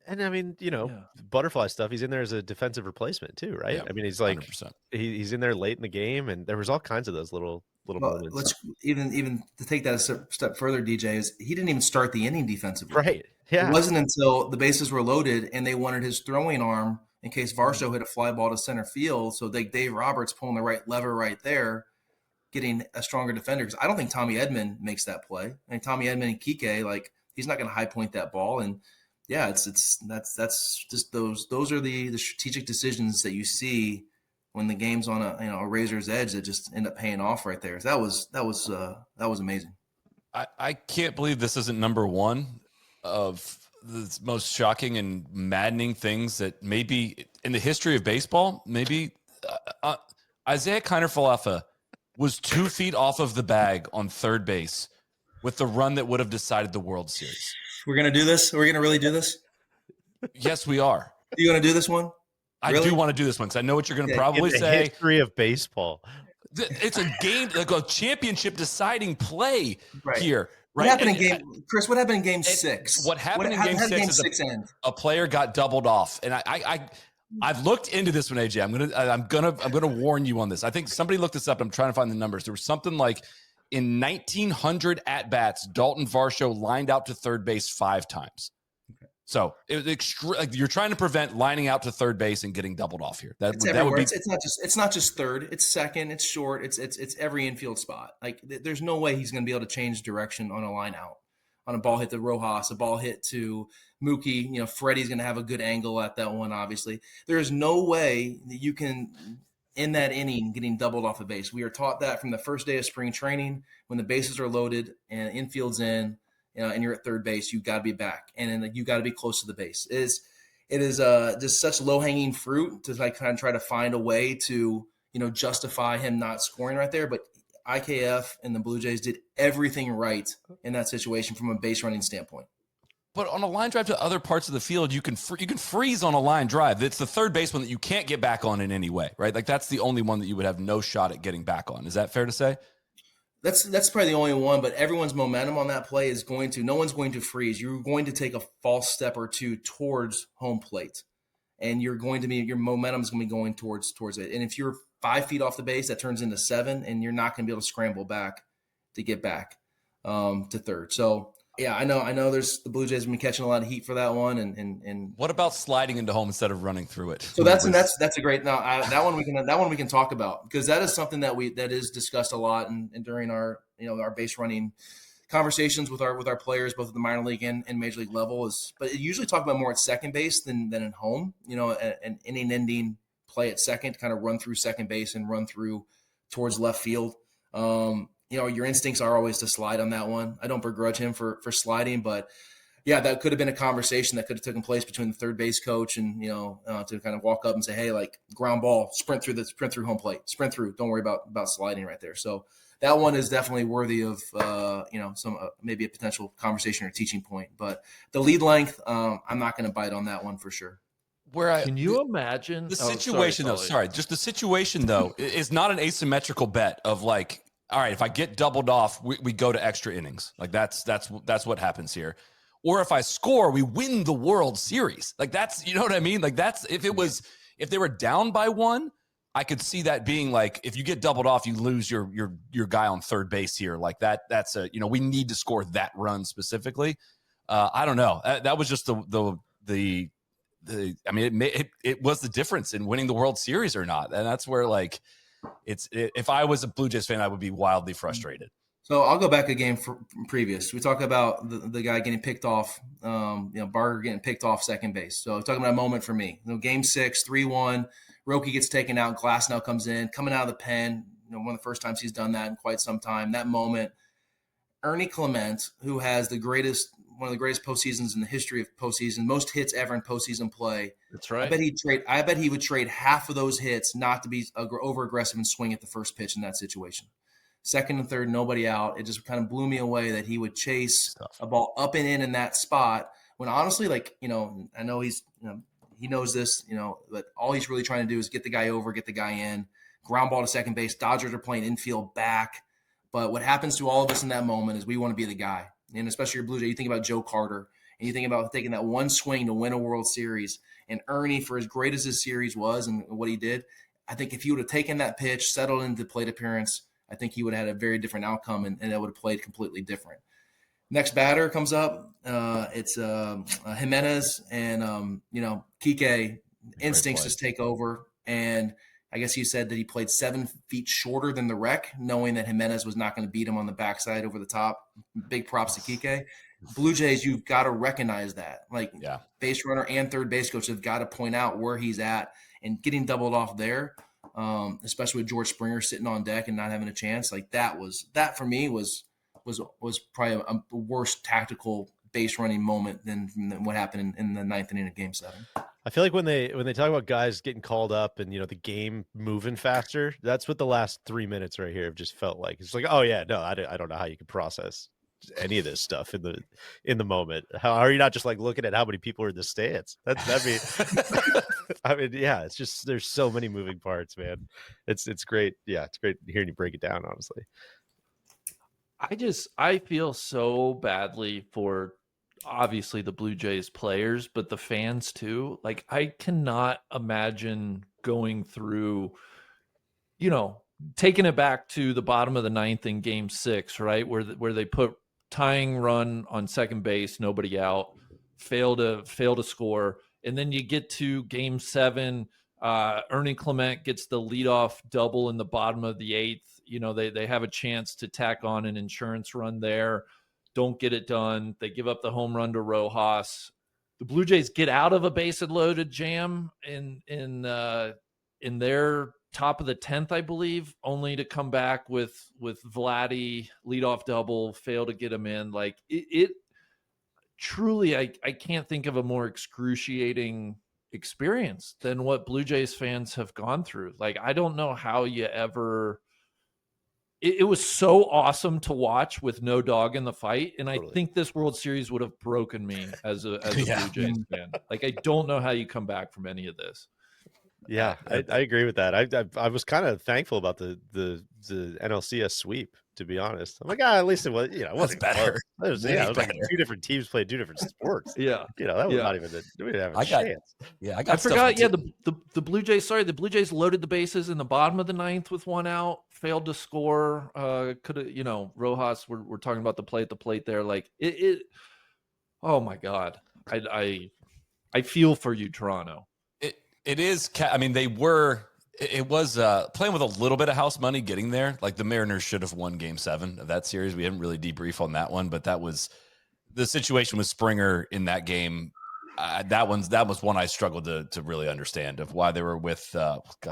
I mean, butterfly stuff. He's in there as a defensive replacement too, right? Yeah, I mean, he's like, 100%. He's in there late in the game, and there was all kinds of those little moments. Let's even to take that a step further, DJ, is he didn't even start the inning defensively. Right. Yeah. It wasn't until the bases were loaded and they wanted his throwing arm in case Varsho hit a fly ball to center field. So Dave Roberts pulling the right lever right there, getting a stronger defender. Because I don't think Tommy Edman makes that play. And Tommy Edman and Kike, like he's not going to high point that ball. And yeah, that's just those are the strategic decisions that you see when the game's on a razor's edge that just end up paying off right there. So that was amazing. I can't believe this isn't number one of the most shocking and maddening things that maybe in the history of baseball. Maybe Isaiah Kiner-Falefa was 2 feet off of the bag on third base with the run that would have decided the World Series. We're going to do this? We're going to really do this? Yes, we are. You going to do this one? Really? I do want to do this one because I know what you're going to probably say. History of baseball. It's a game, like a championship deciding play here. Right. What happened in game, Chris? What happened in Game 6? What happened in Game 6 is a player got doubled off, and I've looked into this one, AJ. I'm gonna warn you on this. I think somebody looked this up. I'm trying to find the numbers. There was something like in 1,900 at bats, Dalton Varsho lined out to third base 5 times. Okay. So it was like you're trying to prevent lining out to third base and getting doubled off here. That would be. It's not just third. It's second. It's short. It's every infield spot. Like there's no way he's going to be able to change direction on a line out, on a ball hit to Rojas, a ball hit to Mookie. Freddie's going to have a good angle at that one. Obviously, there is no way that you can in that inning getting doubled off the base. We are taught that from the first day of spring training when the bases are loaded and infield's in. And you're at third base, you got to be back, and then you got to be close to the base. It is just such low hanging fruit to like kind of try to find a way to justify him not scoring right there. But IKF and the Blue Jays did everything right in that situation from a base running standpoint. But on a line drive to other parts of the field, you can freeze on a line drive. It's the third baseman that you can't get back on in any way, right? Like that's the only one that you would have no shot at getting back on. Is that fair to say? That's probably the only one, but everyone's momentum on that play is no one's going to freeze. You're going to take a false step or two towards home plate, and your momentum is going to be going towards it. And if you're 5 feet off the base, that turns into 7, and you're not going to be able to scramble back to get back to third. So yeah, I know. There's the Blue Jays have been catching a lot of heat for that one, and what about sliding into home instead of running through it? So that's a great. That one we can talk about because that is something that is discussed a lot and during our our base running conversations with our players both at the minor league and major league level but it usually talk about more at second base than at home. An inning ending play at second to kind of run through second base and run through towards left field. Your instincts are always to slide on that one. I don't begrudge him for sliding, but yeah, that could have been a conversation that could have taken place between the third base coach and, to kind of walk up and say, hey, like ground ball, sprint through home plate, sprint through. Don't worry about sliding right there. So that one is definitely worthy of, some maybe a potential conversation or teaching point. But the lead length, I'm not going to bite on that one for sure. Can you imagine the situation just the situation though is not an asymmetrical bet of like, all right, if I get doubled off, we go to extra innings. Like that's what happens here. Or if I score, we win the World Series. Like that's, you know what I mean? Like that's, if they were down by one, I could see that being like, if you get doubled off, you lose your guy on third base here. Like that's we need to score that run specifically. I don't know. That was just it was the difference in winning the World Series or not. And that's where like, if I was a Blue Jays fan, I would be wildly frustrated. So I'll go back a game from previous. We talk about the guy getting picked off, Barger getting picked off second base. So talking about a moment for me. Game 6, 3-1, Roki gets taken out, Glasnow comes in, coming out of the pen. One of the first times he's done that in quite some time. That moment, Ernie Clement, who has one of the greatest postseasons in the history of postseason, most hits ever in postseason play. That's right. I bet he would trade half of those hits not to be over aggressive and swing at the first pitch in that situation. Second and third, nobody out. It just kind of blew me away that he would chase a ball up and in that spot when honestly, I know he's, he knows this, but all he's really trying to do is get the guy over, get the guy in, ground ball to second base. Dodgers are playing infield back. But what happens to all of us in that moment is we want to be the guy. And especially your Blue Jay, you think about Joe Carter and you think about taking that one swing to win a World Series. And Ernie, for as great as his series was and what he did, I think if he would have taken that pitch, settled into plate appearance, I think he would have had a very different outcome and it would have played completely different. Next batter comes up. It's Jimenez and, Kike instincts just take over. And I guess you said that he played 7 feet shorter than the rec, knowing that Jimenez was not going to beat him on the backside over the top. Big props to Kike. Blue Jays, you've got to recognize that. Base runner and third base coach have got to point out where he's at and getting doubled off there. Especially with George Springer sitting on deck and not having a chance, that for me was probably a worst tactical base running moment than what happened in the 9th inning of Game 7. I feel like when they talk about guys getting called up and the game moving faster, that's what the last 3 minutes right here have just felt like. It's like, oh yeah, no, I don't know how you can process any of this stuff in the moment. How are you not just looking at how many people are in the stands? That'd be I mean, yeah, it's just there's so many moving parts, man. It's great. Yeah, it's great hearing you break it down, honestly. I feel so badly for obviously the Blue Jays players, but the fans too. I cannot imagine going through, taking it back to the bottom of the 9th in Game 6, right? Where they put tying run on second base, nobody out, fail to score. And then you get to Game 7, Ernie Clement gets the leadoff double in the bottom of the 8th. They have a chance to tack on an insurance run there. Don't get it done. They give up the home run to Rojas. The Blue Jays get out of a bases-loaded jam in their top of the 10th, I believe, only to come back with Vladdy leadoff double, fail to get him in. It truly, I can't think of a more excruciating experience than what Blue Jays fans have gone through. I don't know how you ever. It was so awesome to watch with no dog in the fight, and totally. I think this World Series would have broken me as a Blue Jays fan. I don't know how you come back from any of this. Yeah, I agree with that. I was kind of thankful about the NLCS sweep, to be honest. I'm like, at least it was, it wasn't better. It was like 2 different teams played 2 different sports. Yeah, that was not even. We didn't have a chance. I forgot. Yeah, the Blue Jays. Sorry, the Blue Jays loaded the bases in the bottom of the 9th with 1 out, failed to score. Could have, Rojas. We're talking about the play at the plate there. It. Oh my God, I feel for you, Toronto. It is. I mean, it was playing with a little bit of house money getting there. The Mariners should have won Game 7 of that series. We haven't really debriefed on that one, but that was the situation with Springer in that game. That was one I struggled to really understand of why they were with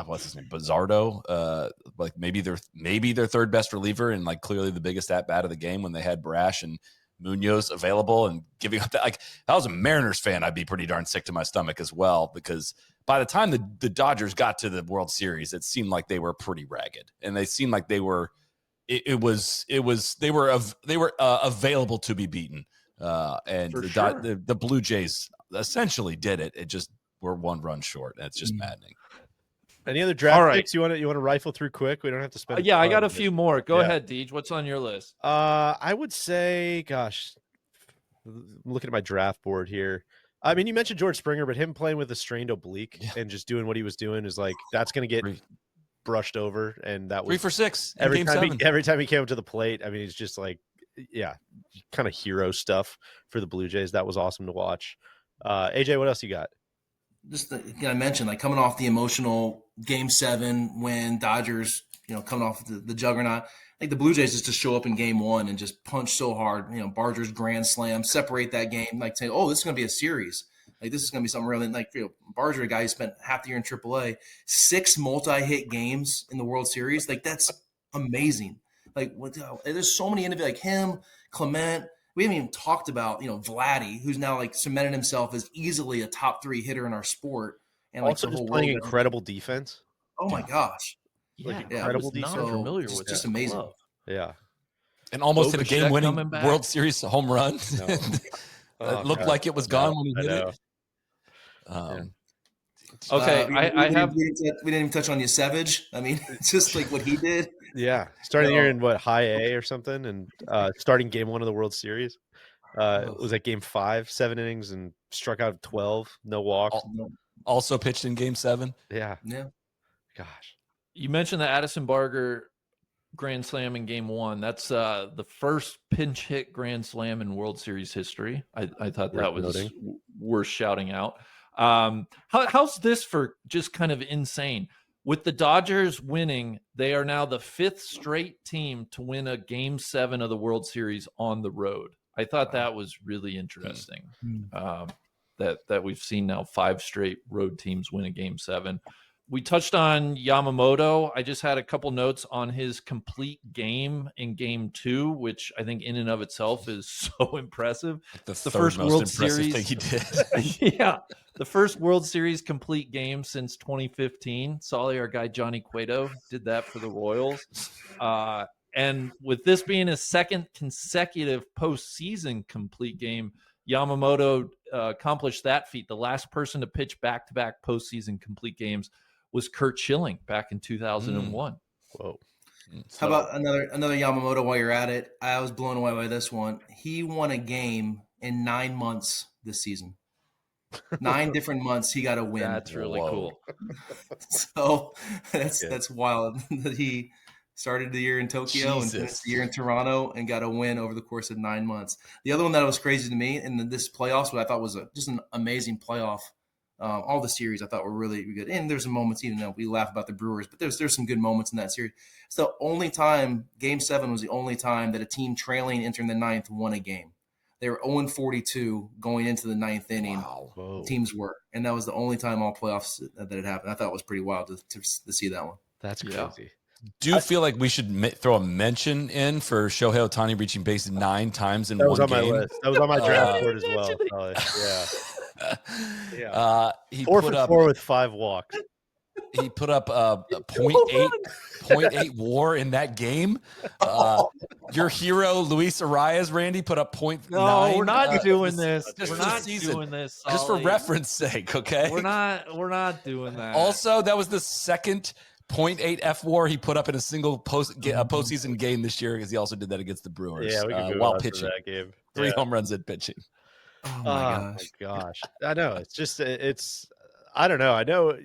what's his name, Bizzardo. Maybe their third best reliever and clearly the biggest at bat of the game when they had Brash and Munoz available and giving up that. Like, if I was a Mariners fan, I'd be pretty darn sick to my stomach as well, because by the time the Dodgers got to the World Series, it seemed like they were pretty ragged, and they seemed like they were. They were available to be beaten, and the Blue Jays essentially did it. It just were one run short, and it's just maddening. Any other draft picks you want to rifle through quick? We don't have to spend. I got a few more. Go ahead, Deej. What's on your list? I would say, gosh, I'm looking at my draft board here. I mean, you mentioned George Springer, but him playing with a strained oblique and just doing what he was doing is like, that's going to get brushed over. And that was 3 for 6 every time he came to the plate. I mean, he's just like, kind of hero stuff for the Blue Jays. That was awesome to watch. AJ, what else you got? Just I mentioned, like, coming off the emotional Game 7 when Dodgers, coming off the juggernaut, like the Blue Jays just show up in Game 1 and just punch so hard. Barger's grand slam, separate that game, like saying, "Oh, this is going to be a series. Like, this is going to be something real." And like, Barger, a guy who spent half the year in AAA, 6 multi-hit games in the World Series, like, that's amazing. Like, there's so many individuals like him, Clement. We haven't even talked about, Vladdy, who's now like cemented himself as easily a top 3 hitter in our sport. And also just playing incredible defense. Oh my gosh. Incredible defense. Familiar with just amazing. Glove. Yeah. And almost hit a game-winning World Series home run. No. It looked like it was gone when he hit it. Okay, I have. We didn't even touch on Savage. I mean, it's just like what he did. Yeah, starting the year in high A or something, and starting Game 1 of the World Series. It was like Game 5, 7 innings, and struck out 12, no walks. Also pitched in Game 7. Yeah. Gosh, you mentioned the Addison Barger grand slam in Game 1. That's the first pinch hit grand slam in World Series history. I thought that was worth shouting out. How's this for just kind of insane? With the Dodgers winning, they are now the 5th straight team to win a Game 7 of the World Series on the road. I thought that was really interesting. That we've seen now 5 straight road teams win a Game 7. We touched on Yamamoto. I just had a couple notes on his complete game in Game 2, which I think in and of itself is so impressive. The first World Series thing he did. Yeah. The first World Series complete game since 2015. Solly, our guy Johnny Cueto, did that for the Royals. And with this being his 2nd consecutive postseason complete game, Yamamoto accomplished that feat. The last person to pitch back-to-back postseason complete games was Curt Schilling back in 2001. Whoa. How about another Yamamoto while you're at it? I was blown away by this one. He won a game in 9 months this season. 9 different months he got a win. That's really cool. So that's wild that he started the year in Tokyo and finished the year in Toronto and got a win over the course of 9 months. The other one that was crazy to me in this playoffs, what I thought was just an amazing playoff. All the series I thought were really good. And there's some moments, even though we laugh about the Brewers, but there's some good moments in that series. It's the only time, Game 7 was the only time that a team trailing entering the 9th won a game. They were 0-42 going into the 9th inning. Wow. Teams were. And that was the only time all playoffs that it happened. I thought it was pretty wild to see that one. That's crazy. Do you feel like we should throw a mention in for Shohei Ohtani reaching base 9 times in one game? That was on my list. That was on my draft board as well. He 4 for 4 with 5 walks. He put up a 0.8 WAR in that game. Your hero Luis Arias, Randy, put up 0.9. No, we're not doing this. Just we're for not the season. doing this. Solly. Just for reference sake, okay? We're not doing that. Also, that was the second 0.8 F WAR he put up in a single postseason game this year, because he also did that against the Brewers. Yeah, we could while pitching that game. 3 home runs at pitching. Oh my gosh. I know. It's just I don't know. I know,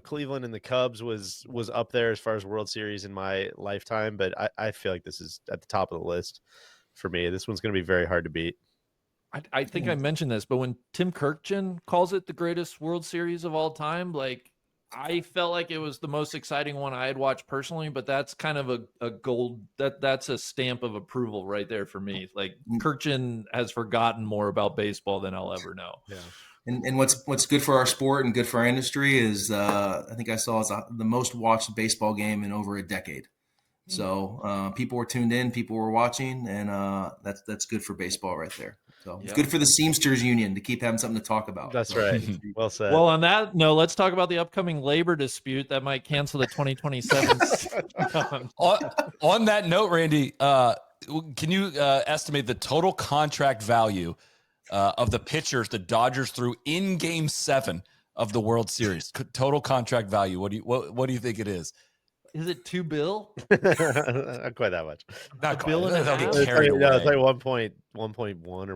Cleveland and the Cubs was up there as far as World Series in my lifetime, but I feel like this is at the top of the list for me. This one's going to be very hard to beat. I think I mentioned this, but when Tim Kirkjian calls it the greatest World Series of all time, like, I felt like it was the most exciting one I had watched personally, but that's kind of a gold, that's a stamp of approval right there for me. Like, Kirkjian has forgotten more about baseball than I'll ever know. Yeah. And what's good for our sport and good for our industry is I think I saw it's the most watched baseball game in over a decade. So people were tuned in, people were watching, and that's good for baseball right there. So it's good for the Seamsters union to keep having something to talk about. That's right. Well said. Well, on that note, let's talk about the upcoming labor dispute that might cancel the 2027 season. On that note, Randy, can you estimate the total contract value of the pitchers the Dodgers threw in Game 7 of the World Series? Total contract value. What do you think it is? Is it $2 billion? Not quite that much. Not bill and a half? Get It's carried like, away. it's like 1.1 or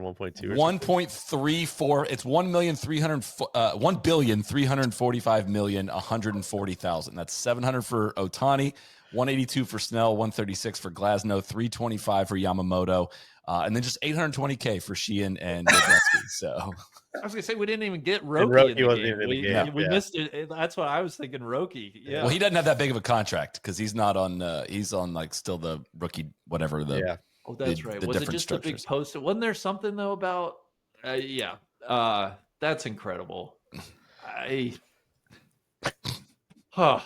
1.2. 1.34. It's 1,345,140,000. That's 700 for Ohtani, 182 for Snell, 136 for Glasnow, 325 for Yamamoto, and then just 820K for Sheehan and Gretzky. So I was gonna say we didn't even get And Roki in the wasn't game. even in the game. We Yeah. missed it. That's what I was thinking. Roki. Yeah. well, he doesn't have that big of a contract because he's not on. He's on like still the rookie, whatever. Yeah. Oh, that's the- right. the Was it different just a big structures. post? Wasn't there something though about? That's incredible. All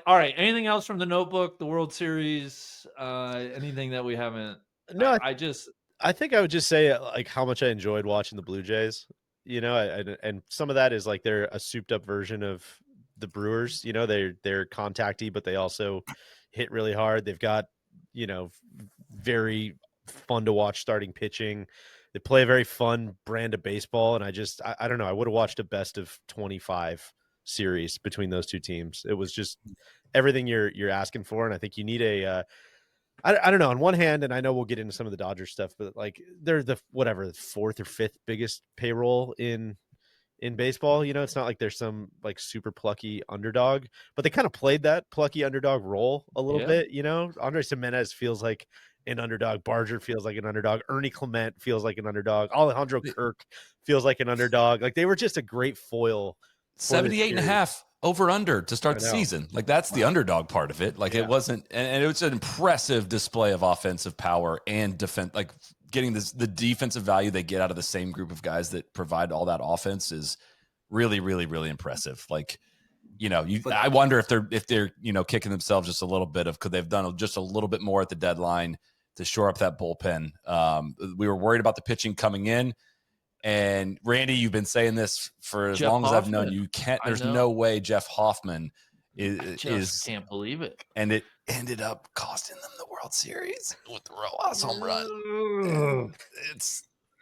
right. Anything else from the Notebook, the World Series? Anything that we haven't? No, I I think I would just say like how much I enjoyed watching the Blue Jays. You know, and some of that is like they're a souped up version of the Brewers. You know, they're contacty, but they also hit really hard. They've got, you know, very fun to watch starting pitching. They play a very fun brand of baseball, and I don't know. I would have watched a best of 25 series between those two teams. It was just everything you're asking for, and I think you need a. I don't know. On one hand, and I know we'll get into some of the Dodgers stuff, but like they're the fourth or fifth biggest payroll in baseball. You know, it's not like there's some like super plucky underdog, but they kind of played that plucky underdog role a little bit. You know, Andres Gimenez feels like an underdog. Barger feels like an underdog. Ernie Clement feels like an underdog. Alejandro Kirk feels like an underdog. Like they were just a great foil. 78.5 over under to start the know. season. Like that's the underdog part of it. Like it wasn't, and it was an impressive display of offensive power and defense. Like getting the defensive value they get out of the same group of guys that provide all that offense is really, really, really impressive. Like, you know, I wonder if they're you know kicking themselves just a little bit of could they've done just a little bit more at the deadline to shore up that bullpen. We were worried about the pitching coming in. And Randy, you've been saying this for as long as I've known you. There's no way Jeff Hoffman is can't believe it. And it ended up costing them the World Series with the Rojas home run.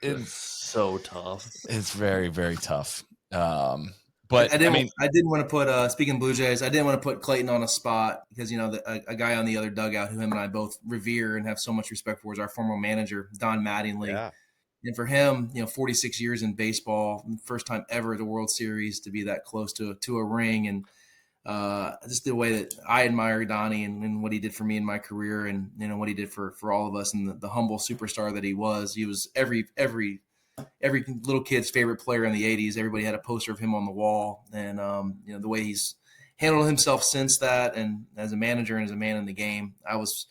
It's so tough. It's very, very tough. But I didn't want to put speaking of Blue Jays, I didn't want to put Clayton on a spot because you know a guy on the other dugout who him and I both revere and have so much respect for is our former manager Don Mattingly. Yeah. And for him, you know, 46 years in baseball, first time ever at the World Series to be that close to a ring, and just the way that I admire Donnie and what he did for me in my career, and you know what he did for all of us, and the humble superstar that he was. He was every little kid's favorite player in the 80s. Everybody had a poster of him on the wall, and you know the way he's handled himself since that, and as a manager and as a man in the game, I was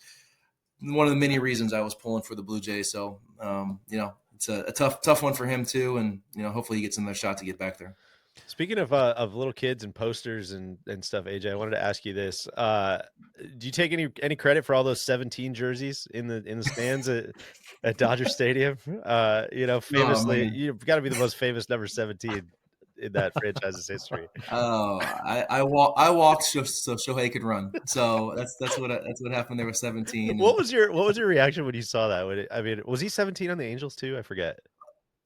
one of the many reasons I was pulling for the Blue Jays. So you know. It's a tough one for him too, and you know hopefully he gets another shot to get back there. Speaking of little kids and posters and stuff, AJ, I wanted to ask you this: do you take any credit for all those 17 jerseys in the stands at Dodger Stadium? You know, famously, you've got to be the most famous number 17 in that franchise's history. Oh, I walked so Shohei could run. So that's what happened there with 17. What was your reaction when you saw that? I mean, was he 17 on the Angels too? I forget.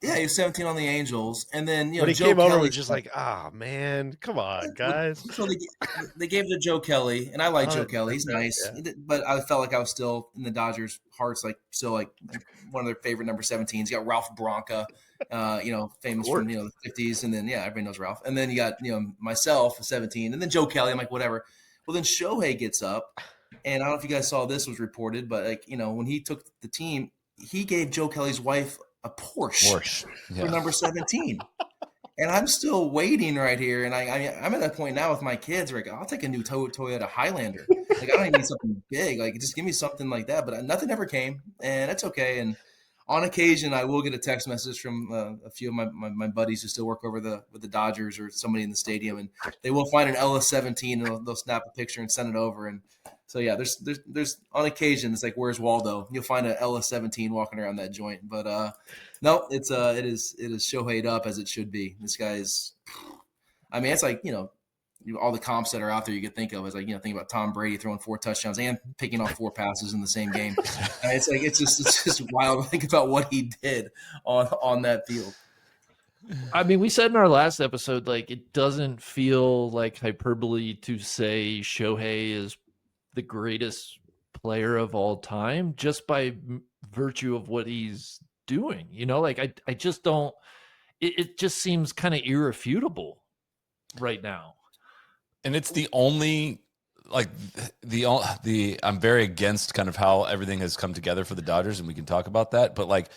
Yeah, he was 17 on the Angels, and then you know when he Joe came Kelly over, was just like, man, come on, guys. So they gave it to Joe Kelly, and I like Joe Kelly. He's nice, but I felt like I was still in the Dodgers' hearts, like still like one of their favorite number 17s. You got Ralph Branca, you know, famous from the 50s, and then everybody knows Ralph. And then you got myself, 17, and then Joe Kelly. I'm like, whatever. Well, then Shohei gets up, and I don't know if you guys saw this was reported, but like when he took the team, he gave Joe Kelly's wife a Porsche. For number 17. And I'm still waiting right here. And I'm at that point now with my kids where I'll take a new Toyota Highlander. Like, I don't even need something big. Like, just give me something like that. But nothing ever came, and that's okay. And on occasion, I will get a text message from a few of my buddies who still work over with the Dodgers or somebody in the stadium, and they will find an Ellis 17 and they'll snap a picture and send it over. And So yeah, there's on occasion it's like, where's Waldo? You'll find a Ellis 17 walking around that joint, but no, it is Shohei'd up as it should be. This guy is, I mean, it's like all the comps that are out there you could think of is like think about Tom Brady throwing 4 touchdowns and picking off 4 passes in the same game. And it's like it's just wild to think about what he did on that field. I mean, we said in our last episode, like, it doesn't feel like hyperbole to say Shohei is the greatest player of all time just by virtue of what he's doing. Like I just don't. It just seems kind of irrefutable right now. And it's the only I'm very against kind of how everything has come together for the Dodgers, and we can talk about that. But like,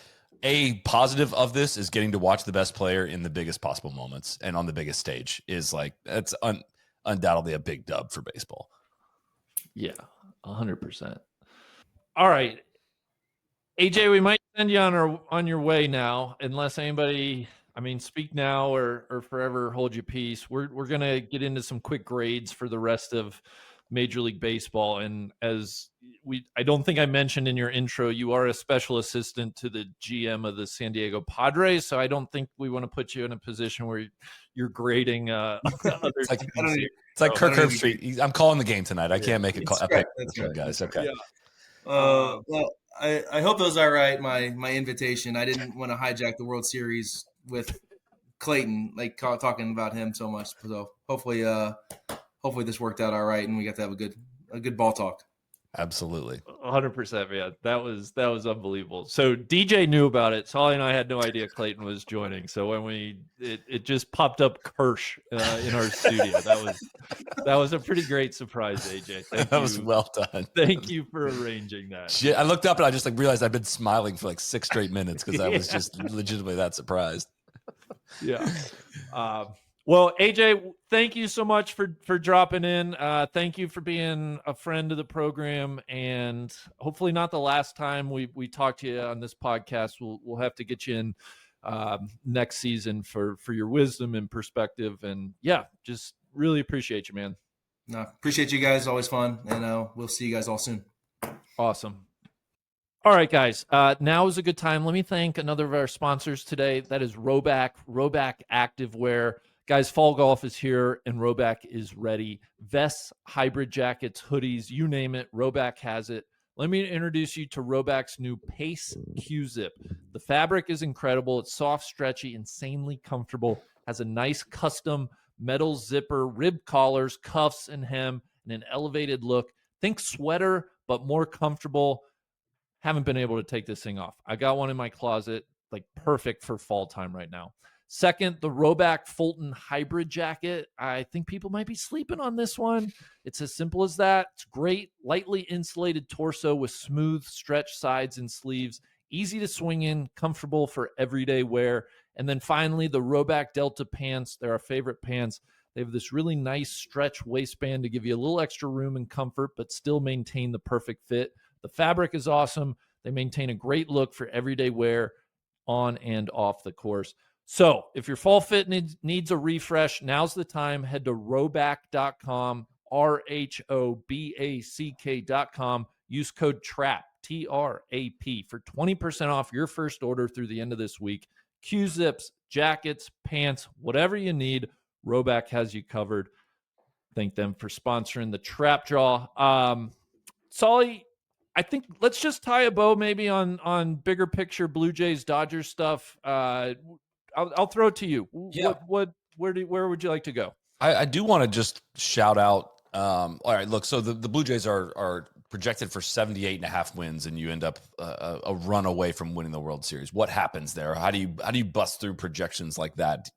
a positive of this is getting to watch the best player in the biggest possible moments and on the biggest stage is like, that's undoubtedly a big dub for baseball. Yeah, 100%. All right, AJ, we might send you on your way now, unless anybody, speak now or forever hold your peace. We're gonna get into some quick grades for the rest of Major League Baseball, and I don't think I mentioned in your intro, you are a special assistant to the GM of the San Diego Padres, so I don't think we want to put you in a position where you're grading other teams. It's like Kirk Herbstreit. I'm calling the game tonight. I can't make a call. Right. That's right, guys. Okay. Yeah. Well, I hope those are right. My invitation. I didn't want to hijack the World Series with Clayton, like talking about him so much. So hopefully this worked out all right, and we got to have a good ball talk. Absolutely. 100%, man. That was unbelievable. So DJ knew about it. Solly and I had no idea Clayton was joining. So when it just popped up Kirsch in our studio. That was a pretty great surprise, AJ. Thank you. Was well done. Thank you for arranging that. Shit, I looked up and I just realized I've been smiling for 6 straight minutes because I was just legitimately that surprised. Yeah. Well, AJ, thank you so much for dropping in. Thank you for being a friend of the program, and hopefully not the last time we talk to you on this podcast. We'll have to get you in next season for your wisdom and perspective. And yeah, just really appreciate you, man. No, appreciate you guys. Always fun, and we'll see you guys all soon. Awesome. All right, guys. Now is a good time. Let me thank another of our sponsors today. That is Rhoback activewear. Guys, fall golf is here, and Rowback is ready. Vests, hybrid jackets, hoodies, you name it, Rowback has it. Let me introduce you to Rowback's new Pace Q-Zip. The fabric is incredible. It's soft, stretchy, insanely comfortable. Has a nice custom metal zipper, rib collars, cuffs, and hem, and an elevated look. Think sweater, but more comfortable. Haven't been able to take this thing off. I got one in my closet, like perfect for fall time right now. Second, the Rhoback Fulton Hybrid Jacket. I think people might be sleeping on this one. It's as simple as that. It's great, lightly insulated torso with smooth stretch sides and sleeves. Easy to swing in, comfortable for everyday wear. And then finally, the Rhoback Delta Pants. They're our favorite pants. They have this really nice stretch waistband to give you a little extra room and comfort, but still maintain the perfect fit. The fabric is awesome. They maintain a great look for everyday wear on and off the course. So if your fall fit needs a refresh, now's the time. Head to rowback.com, RHOBACK.com. Use code TRAP, TRAP, for 20% off your first order through the end of this week. Q-zips, jackets, pants, whatever you need, Rowback has you covered. Thank them for sponsoring the Trap Draw. Solly, I think let's just tie a bow maybe on bigger picture Blue Jays Dodgers stuff. I'll throw it to you. Yeah. Where would you like to go? I do want to just shout out. All right, look. So the Blue Jays are projected for 78.5 wins, and you end up a run away from winning the World Series. What happens there? How do you bust through projections like that?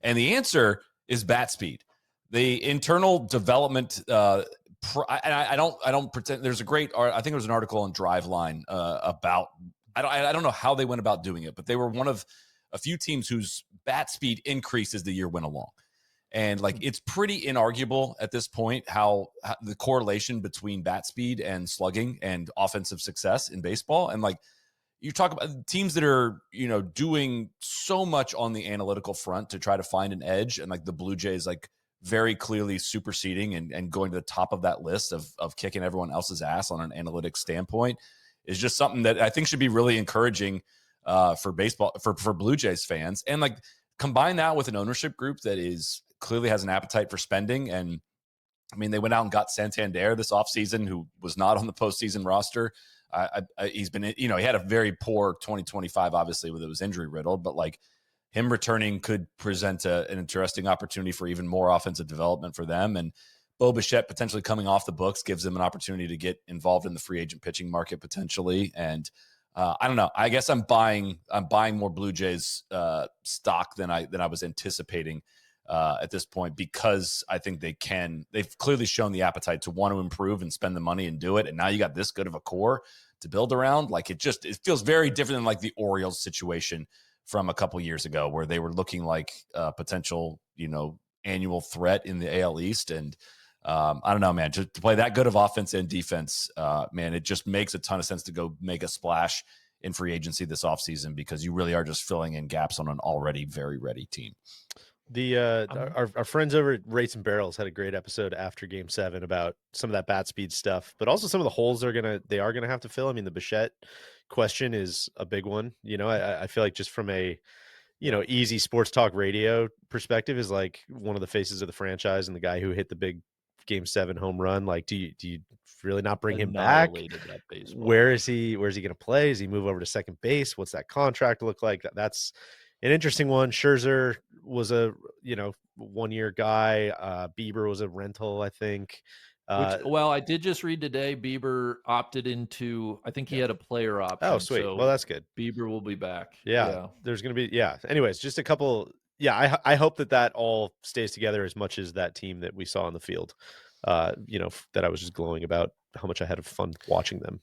And the answer is bat speed. The internal development. I don't pretend. There's a great. I think there was an article on Driveline about. I don't know how they went about doing it, but they were one of a few teams whose bat speed increased as the year went along. And it's pretty inarguable at this point how the correlation between bat speed and slugging and offensive success in baseball. And you talk about teams that are, doing so much on the analytical front to try to find an edge. And the Blue Jays, very clearly superseding and going to the top of that list of kicking everyone else's ass on an analytics standpoint is just something that I think should be really encouraging for baseball, for Blue Jays fans. And like combine that with an ownership group that is clearly has an appetite for spending. And I mean, they went out and got Santander this offseason, who was not on the postseason roster. He's been, he had a very poor 2025, obviously, with it was injury riddled, but like him returning could present an interesting opportunity for even more offensive development for them. And Bo Bichette potentially coming off the books gives them an opportunity to get involved in the free agent pitching market potentially. And I don't know. I guess I'm buying more Blue Jays stock than I was anticipating at this point, because I think they've clearly shown the appetite to want to improve and spend the money and do it. And now you got this good of a core to build around. Like it feels very different than like the Orioles situation from a couple years ago, where they were looking like a potential, annual threat in the AL East. And I don't know, man, just to play that good of offense and defense, man, it just makes a ton of sense to go make a splash in free agency this offseason, because you really are just filling in gaps on an already very ready team. Our friends over at Rates and Barrels had a great episode after Game 7 about some of that bat speed stuff, but also some of the holes they are gonna have to fill. I mean, the Bichette question is a big one. I feel like just from a easy sports talk radio perspective is like one of the faces of the franchise and the guy who hit the big Game 7 home run. Like, do you really not bring him back? Where is he going to play? Does he move over to second base? What's that contract look like? That's an interesting one. Scherzer was a 1-year guy. Bieber was a rental, I think. I did just read today Bieber opted into, I think he had a player option. Oh, sweet. So well, that's good. Bieber will be back. Yeah. There's going to be, anyways, just a couple. Yeah. I hope that all stays together as much as that team that we saw on the field, that I was just glowing about how much I had fun watching them,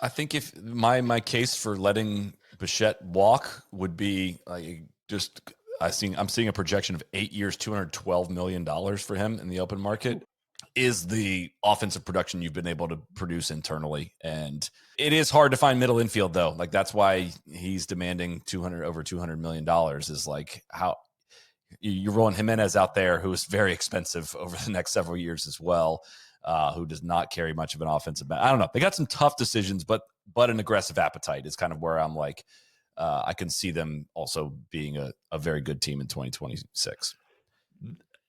I think if my case for letting Bichette walk would be like I'm seeing a projection of 8 years, $212 million for him in the open market. Is the offensive production you've been able to produce internally. And it is hard to find middle infield though. Like that's why he's demanding over $200 million, is like how you're rolling Jimenez out there, who is very expensive over the next several years as well, who does not carry much of an offensive bat. I don't know. They got some tough decisions, but an aggressive appetite is kind of where I'm like, I can see them also being a very good team in 2026.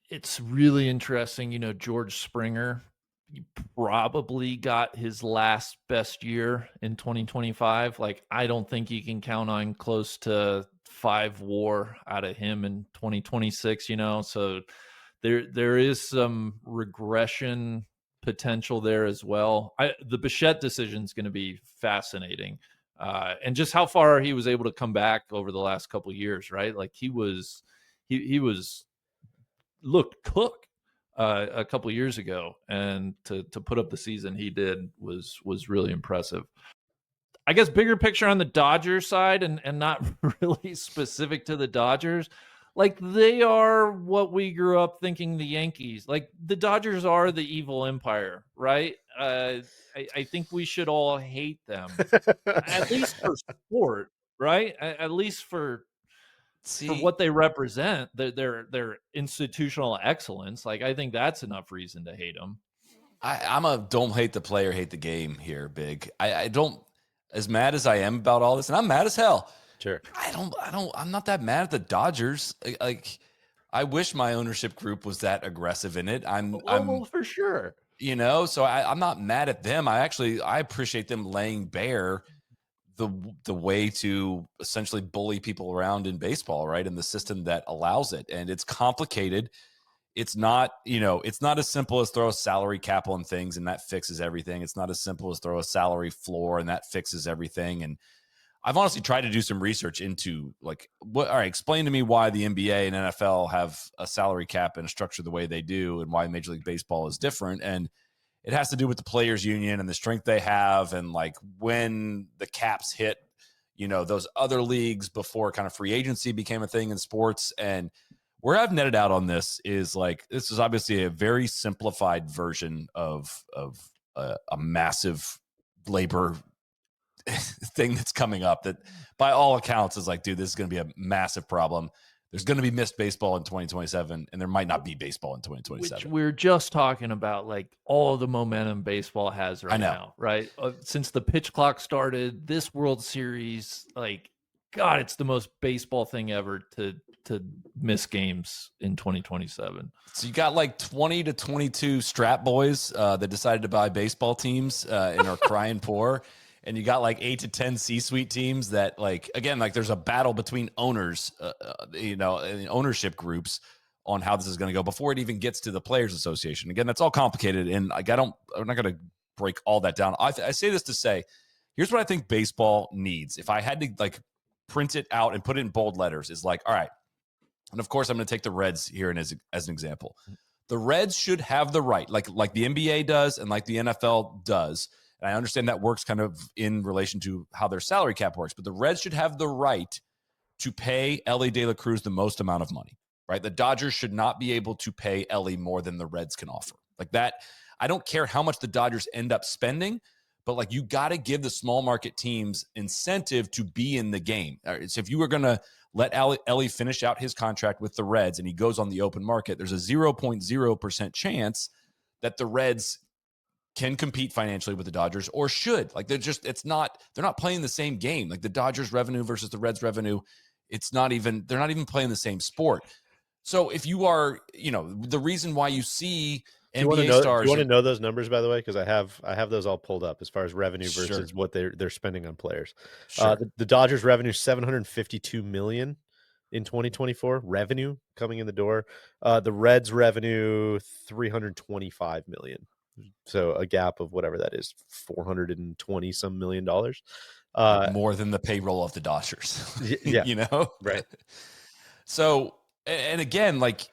It's really interesting. George Springer, he probably got his last best year in 2025. Like, I don't think you can count on close to 5 WAR out of him in 2026, so there is some regression potential there as well. The Bichette decision is going to be fascinating. And just how far he was able to come back over the last couple of years, right? Like he looked cooked a couple of years ago, and to put up the season he did was really impressive. I guess bigger picture on the Dodgers side, and not really specific to the Dodgers, like they are what we grew up thinking the Yankees. Like the Dodgers are the evil empire, right? I think we should all hate them, at least for sport, right? At least for what they represent, their institutional excellence. Like I think that's enough reason to hate them. I'm a don't hate the player, hate the game here, Big. I don't, as mad as I am about all this, and I'm mad as hell. Sure. I'm not that mad at the Dodgers. Like I wish my ownership group was that aggressive in it. I'm for sure. So I'm not mad at them. I appreciate them laying bare the way to essentially bully people around in baseball, right? And the system that allows it. And it's complicated. It's not, it's not as simple as throw a salary cap on things and that fixes everything. It's not as simple as throw a salary floor and that fixes everything. And I've honestly tried to do some research into like, all right, explain to me why the NBA and NFL have a salary cap and a structure the way they do and why Major League Baseball is different. And it has to do with the players union and the strength they have. And like when the caps hit, those other leagues before kind of free agency became a thing in sports. And where I've netted out on this is like, this is obviously a very simplified version of a massive labor thing that's coming up that by all accounts is like, dude, this is going to be a massive problem. there's going to be missed baseball in 2027, and there might not be baseball in 2027. Which we're just talking about, like all the momentum baseball has right now, right? Since the pitch clock started, this World Series, like, God, it's the most baseball thing ever to miss games in 2027. So you got like 20 to 22 strap boys that decided to buy baseball teams and are crying poor. And you got like 8 to 10 C-suite teams that, like, again, like there's a battle between owners, and ownership groups on how this is going to go before it even gets to the Players Association. Again, that's all complicated, and like I'm not going to break all that down. I say this to say, here's what I think baseball needs. If I had to like print it out and put it in bold letters, is like, all right. And of course, I'm going to take the Reds here as an example. The Reds should have the right, like the NBA does and like the NFL does. And I understand that works kind of in relation to how their salary cap works, but the Reds should have the right to pay Ellie De La Cruz the most amount of money, right? The Dodgers should not be able to pay Ellie more than the Reds can offer. Like that, I don't care how much the Dodgers end up spending, but like you got to give the small market teams incentive to be in the game. So if you were going to let Ellie finish out his contract with the Reds and he goes on the open market, there's a 0.0% chance that the Reds can compete financially with the Dodgers, or should. Like they're not playing the same game. Like the Dodgers revenue versus the Reds revenue, they're not even playing the same sport. So if you are, the reason why you see NBA stars. Do you want to know those numbers, by the way? Because I have those all pulled up as far as revenue versus what they're spending on players. Sure. The Dodgers revenue $752 million in 2024 revenue coming in the door. The Reds revenue $325 million. So a gap of whatever that is, $420 some million. More than the payroll of the Dodgers. Yeah, right. So, and again, like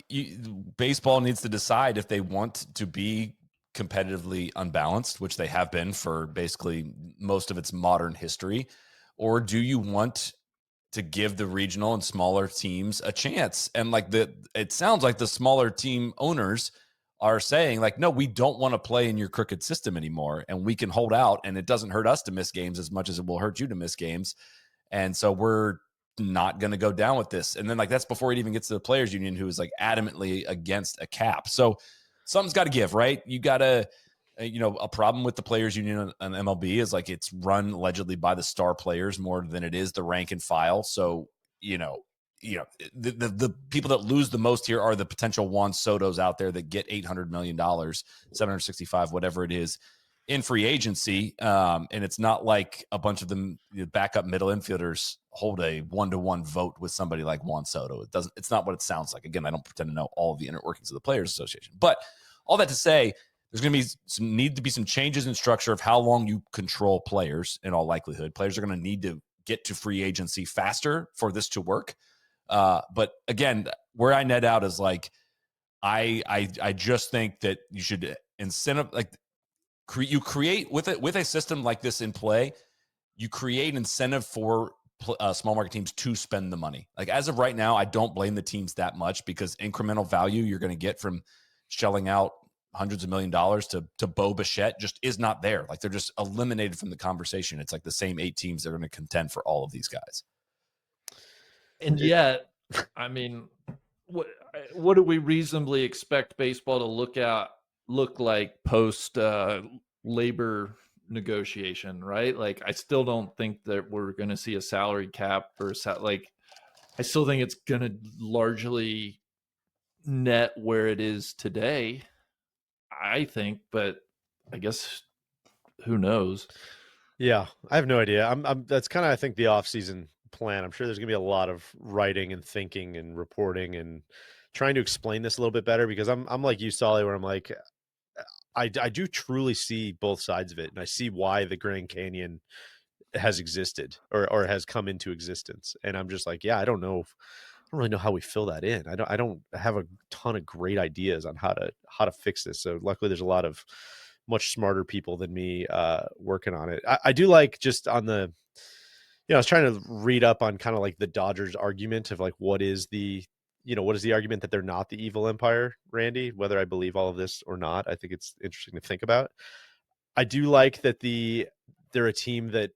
baseball needs to decide if they want to be competitively unbalanced, which they have been for basically most of its modern history, or do you want to give the regional and smaller teams a chance? And like it sounds like the smaller team owners are saying like, no, we don't want to play in your crooked system anymore, and we can hold out, and it doesn't hurt us to miss games as much as it will hurt you to miss games. And so we're not going to go down with this. And then like, that's before it even gets to the players union, who is like adamantly against a cap. So something's got to give, right? You got to, a problem with the players union on MLB is like, it's run allegedly by the star players more than it is the rank and file. So, the people that lose the most here are the potential Juan Sotos out there that get $800 million, 765, whatever it is, in free agency. And it's not like a bunch of them backup middle infielders hold a 1-to-1 vote with somebody like Juan Soto. It's not what it sounds like. Again, I don't pretend to know all of the inner workings of the Players Association, but all that to say, there's going to be need to be some changes in structure of how long you control players. In all likelihood, players are going to need to get to free agency faster for this to work. But again, where I net out is like, I just think that you should incentive, like you create with a system like this in play, you create incentive for small market teams to spend the money. Like as of right now, I don't blame the teams that much, because incremental value you're going to get from shelling out hundreds of $1 millions to Bo Bichette just is not there. Like they're just eliminated from the conversation. It's like the same 8 teams that are going to contend for all of these guys. And yet, I mean, what do we reasonably expect baseball to look like post labor negotiation, right? Like, I still don't think that we're going to see a salary cap or I still think it's going to largely net where it is today, I think, but I guess who knows? Yeah, I have no idea. I'm that's kind of, I think, the offseason plan. I'm sure there's gonna be a lot of writing and thinking and reporting and trying to explain this a little bit better, because I'm like you, Solly, where I'm like, I do truly see both sides of it, and I see why the Grand Canyon has existed or has come into existence. And I'm just like, yeah, I don't really know how we fill that in. I don't have a ton of great ideas on how to fix this. So luckily there's a lot of much smarter people than me working on it. I do like, just on the, I was trying to read up on kind of like the Dodgers argument of like, what is the argument that they're not the evil empire, Randy, whether I believe all of this or not. I think it's interesting to think about. I do like that they're a team that,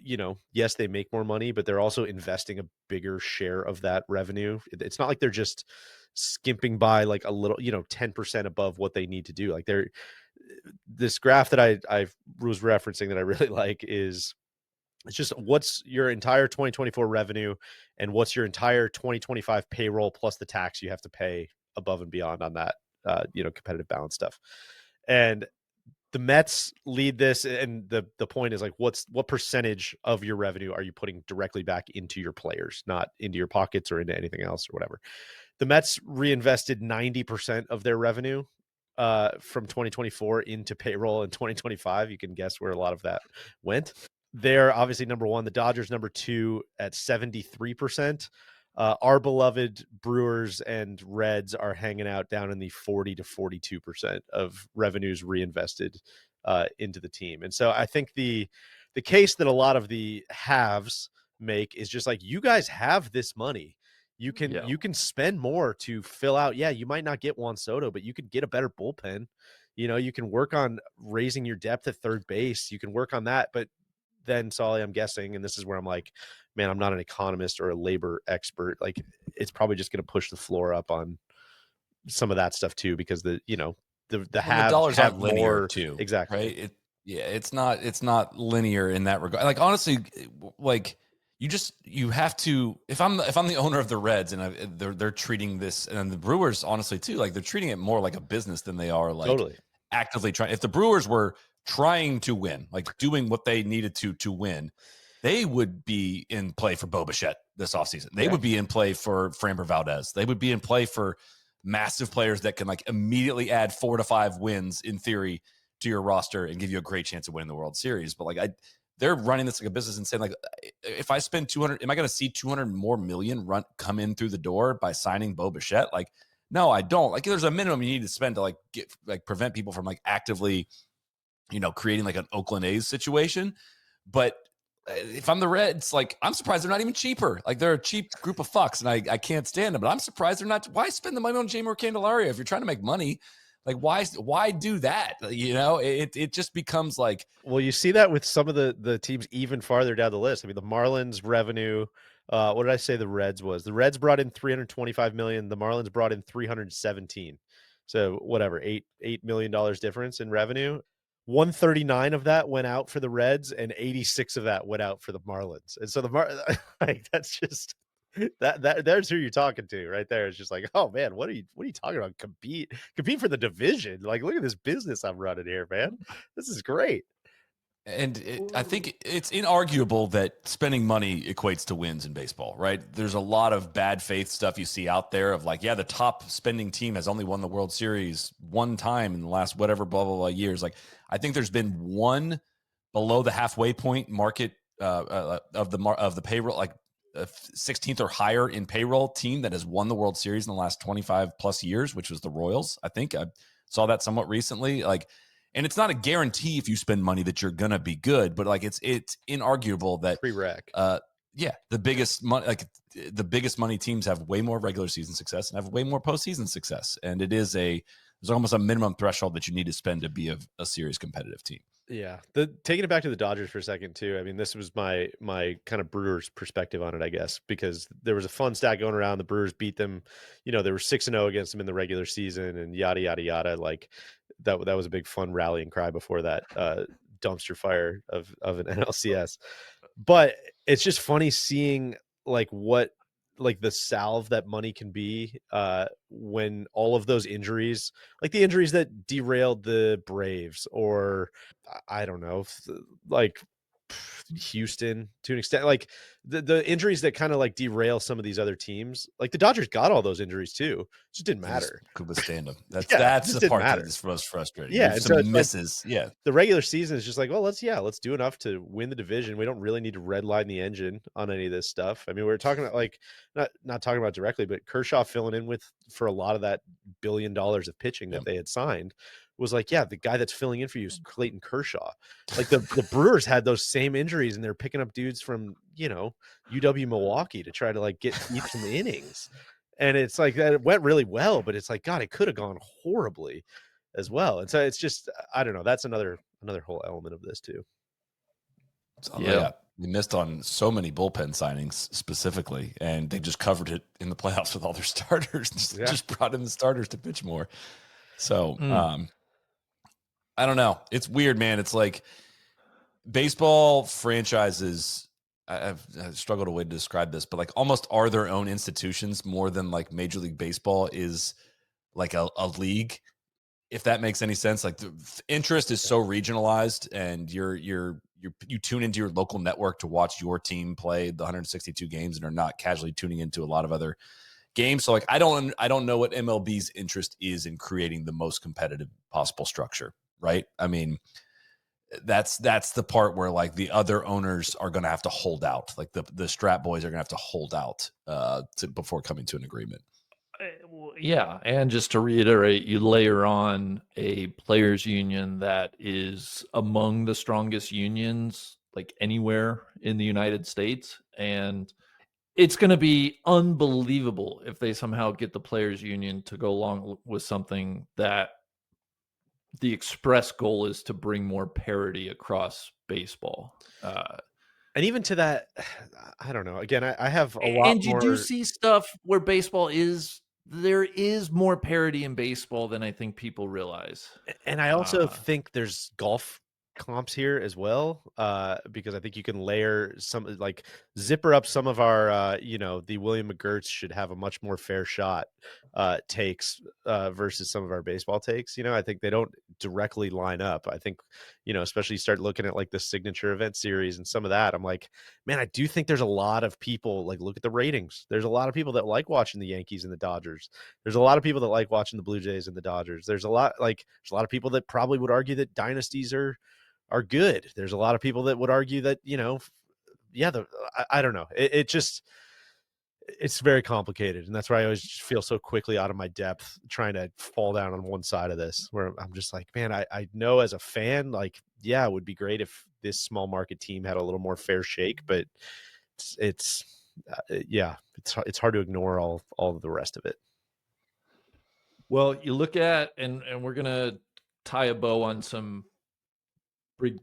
yes, they make more money, but they're also investing a bigger share of that revenue. It's not like they're just skimping by like a little, 10% above what they need to do. Like this graph that I was referencing that I really like is it's just what's your entire 2024 revenue and what's your entire 2025 payroll plus the tax you have to pay above and beyond on that, competitive balance stuff. And the Mets lead this, and the point is like, what percentage of your revenue are you putting directly back into your players, not into your pockets or into anything else or whatever. The Mets reinvested 90% of their revenue from 2024 into payroll in 2025. You can guess where a lot of that went. They're obviously number one. The Dodgers number two at 73%. Our beloved Brewers and Reds are hanging out down in the 40 to 42% of revenues reinvested into the team. And so I think the case that a lot of the haves make is just like, you guys have this money. You can spend more to fill out. Yeah, you might not get Juan Soto, but you could get a better bullpen. You can work on raising your depth at third base. You can work on that. But then, Solly, I'm guessing, and this is where I'm like, man, I'm not an economist or a labor expert. Like, it's probably just going to push the floor up on some of that stuff too, because the dollars have aren't linear more too, exactly. Right? It's not linear in that regard. Like, honestly, like you have to. If I'm the owner of the Reds and they're treating this, and the Brewers, honestly too, like they're treating it more like a business than they are like Totally actively trying. If the Brewers were trying to win, like doing what they needed to win, they would be in play for Bo Bichette this offseason. They would be in play for Framber Valdez. They would be in play for massive players that can like immediately add 4 to 5 wins in theory to your roster and give you a great chance of winning the World Series. But like they're running this like a business and saying like, if I spend 200, am I going to see 200 more million come in through the door by signing Bo Bichette? Like, no, I don't. Like, there's a minimum you need to spend to prevent people from like actively, creating like an Oakland A's situation. But if I'm the Reds, like, I'm surprised they're not even cheaper. Like, they're a cheap group of fucks, and I can't stand them. But I'm surprised they're not. Why spend the money on Jeimer Candelario if you're trying to make money? Like, why do that? It just becomes like. Well, you see that with some of the teams even farther down the list. I mean, the Marlins revenue. What did I say the Reds was? The Reds brought in $325 million. The Marlins brought in $317. So whatever, $8 million difference in revenue. 139 of that went out for the Reds, and 86 of that went out for the Marlins. And so like, that's just there's who you're talking to right there. It's just like, oh man, what are you talking about? Compete for the division. Like, look at this business I'm running here, man. This is great. And I think it's inarguable that spending money equates to wins in baseball, right? There's a lot of bad faith stuff you see out there of like, yeah, the top spending team has only won the World Series one time in the last whatever, blah, blah, blah years. Like, I think there's been one below the halfway point market of the payroll, like 16th or higher in payroll team that has won the World Series in the last 25 plus years, which was the Royals. I think I saw that somewhat recently. Like, and it's not a guarantee if you spend money that you're gonna be good, but like it's inarguable that the biggest money teams have way more regular season success and have way more postseason success, and there's almost a minimum threshold that you need to spend to be a serious competitive team. Yeah, taking it back to the Dodgers for a second too. I mean, this was my kind of Brewers perspective on it, I guess, because there was a fun stat going around. The Brewers beat them, they were 6-0 against them in the regular season, and yada yada yada. Like that was a big fun rallying cry before that dumpster fire of an NLCS. But it's just funny seeing like what like the salve that money can be when all of those injuries, like the injuries that derailed the Braves, or I don't know, like Houston to an extent, like the injuries that kind of like derail some of these other teams. Like the Dodgers got all those injuries too. It just didn't matter. Could withstand them. That's the part that is most frustrating. Yeah, and some misses. Like, the regular season is just like, well, let's do enough to win the division. We don't really need to redline the engine on any of this stuff. I mean, we're talking about like not talking about directly, but Kershaw filling in for a lot of that $1 billion of pitching that they had signed. Was like, yeah, the guy that's filling in for you is Clayton Kershaw. Like the Brewers had those same injuries, and they're picking up dudes from UW Milwaukee to try to like get each some innings, and it's like that it went really well, but it's like, God, it could have gone horribly as well. And so it's just, I don't know, that's another whole element of this too. So, yeah, They missed on so many bullpen signings specifically, and they just covered it in the playoffs with all their starters. Just brought in the starters to pitch more. So I don't know. It's weird, man. It's like baseball franchises. I've struggled a way to describe this, but like almost are their own institutions more than like Major League Baseball is like a league. If that makes any sense, like the interest is so regionalized, and you tune into your local network to watch your team play the 162 games and are not casually tuning into a lot of other games. So like I don't know what MLB's interest is in creating the most competitive possible structure, right? I mean, that's the part where like the other owners are going to have to hold out. Like the Strat boys are going to have to hold out before coming to an agreement. Yeah, and just to reiterate, you layer on a players union that is among the strongest unions like anywhere in the United States, and it's going to be unbelievable if they somehow get the players union to go along with something that the express goal is to bring more parity across baseball. And even to that, I don't know. Again, I have a lot and you more. do see stuff where there is more parity in baseball than I think people realize. And I also think there's golf comps here as well, because I think you can layer some, like zipper up some of our, the William McGirts should have a much more fair shot takes versus some of our baseball takes. I think they don't directly line up. I think, especially you start looking at like the signature event series and some of that, I'm like, man, I do think there's a lot of people, like, look at the ratings. There's a lot of people that like watching the Yankees and the Dodgers. There's a lot of people that like watching the Blue Jays and the Dodgers. There's a lot of people that probably would argue that dynasties are good. There's a lot of people that would argue that, I don't know. It's very complicated. And that's why I always just feel so quickly out of my depth trying to fall down on one side of this, where I'm just like, man, I know as a fan, like, yeah, it would be great if this small market team had a little more fair shake, but it's hard to ignore all of the rest of it. Well, you look at, and we're going to tie a bow on some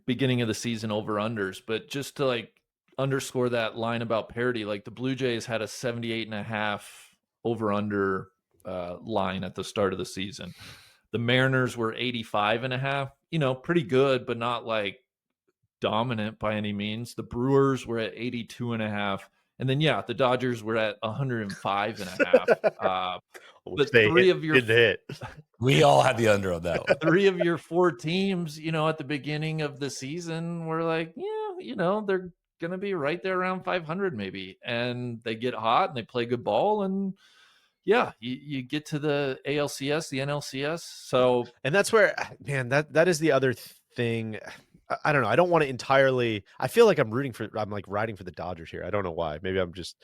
beginning of the season over-unders, but just to like underscore that line about parity, like the Blue Jays had a 78.5 over-under line at the start of the season. The Mariners were 85.5, pretty good, but not like dominant by any means. The Brewers were at 82.5. And then, the Dodgers were at 105.5. But we all had the under on that one. 3 of your 4 teams, at the beginning of the season were like, they're going to be right there around 500 maybe. And they get hot and they play good ball. And you get to the ALCS, the NLCS. So, and that's where, man, that is the other thing. I don't know. I don't want to entirely. I feel like I'm riding for the Dodgers here. I don't know why. Maybe I'm just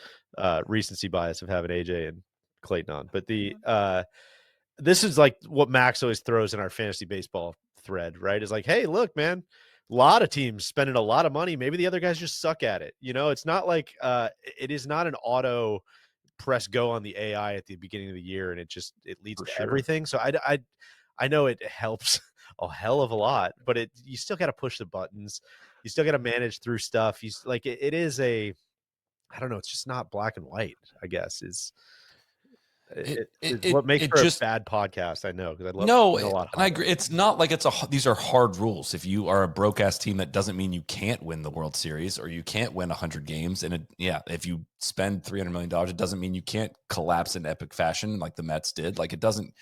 recency bias of having AJ and Clayton on. But this is like what Max always throws in our fantasy baseball thread, right? Is like, hey, look, man, a lot of teams spending a lot of money. Maybe the other guys just suck at it. It's not like it is not an auto press go on the AI at the beginning of the year, and it leads to everything. So I know it helps a hell of a lot, but you still got to push the buttons. You still got to manage through stuff. It is a, I don't know. It's just not black and white, I guess it's what makes for a bad podcast. I know. Cause I love a lot. And I agree. It's not like these are hard rules. If you are a broke ass team, that doesn't mean you can't win the World Series or you can't win 100 games. And if you spend $300 million, it doesn't mean you can't collapse in epic fashion like the Mets did. Like, it doesn't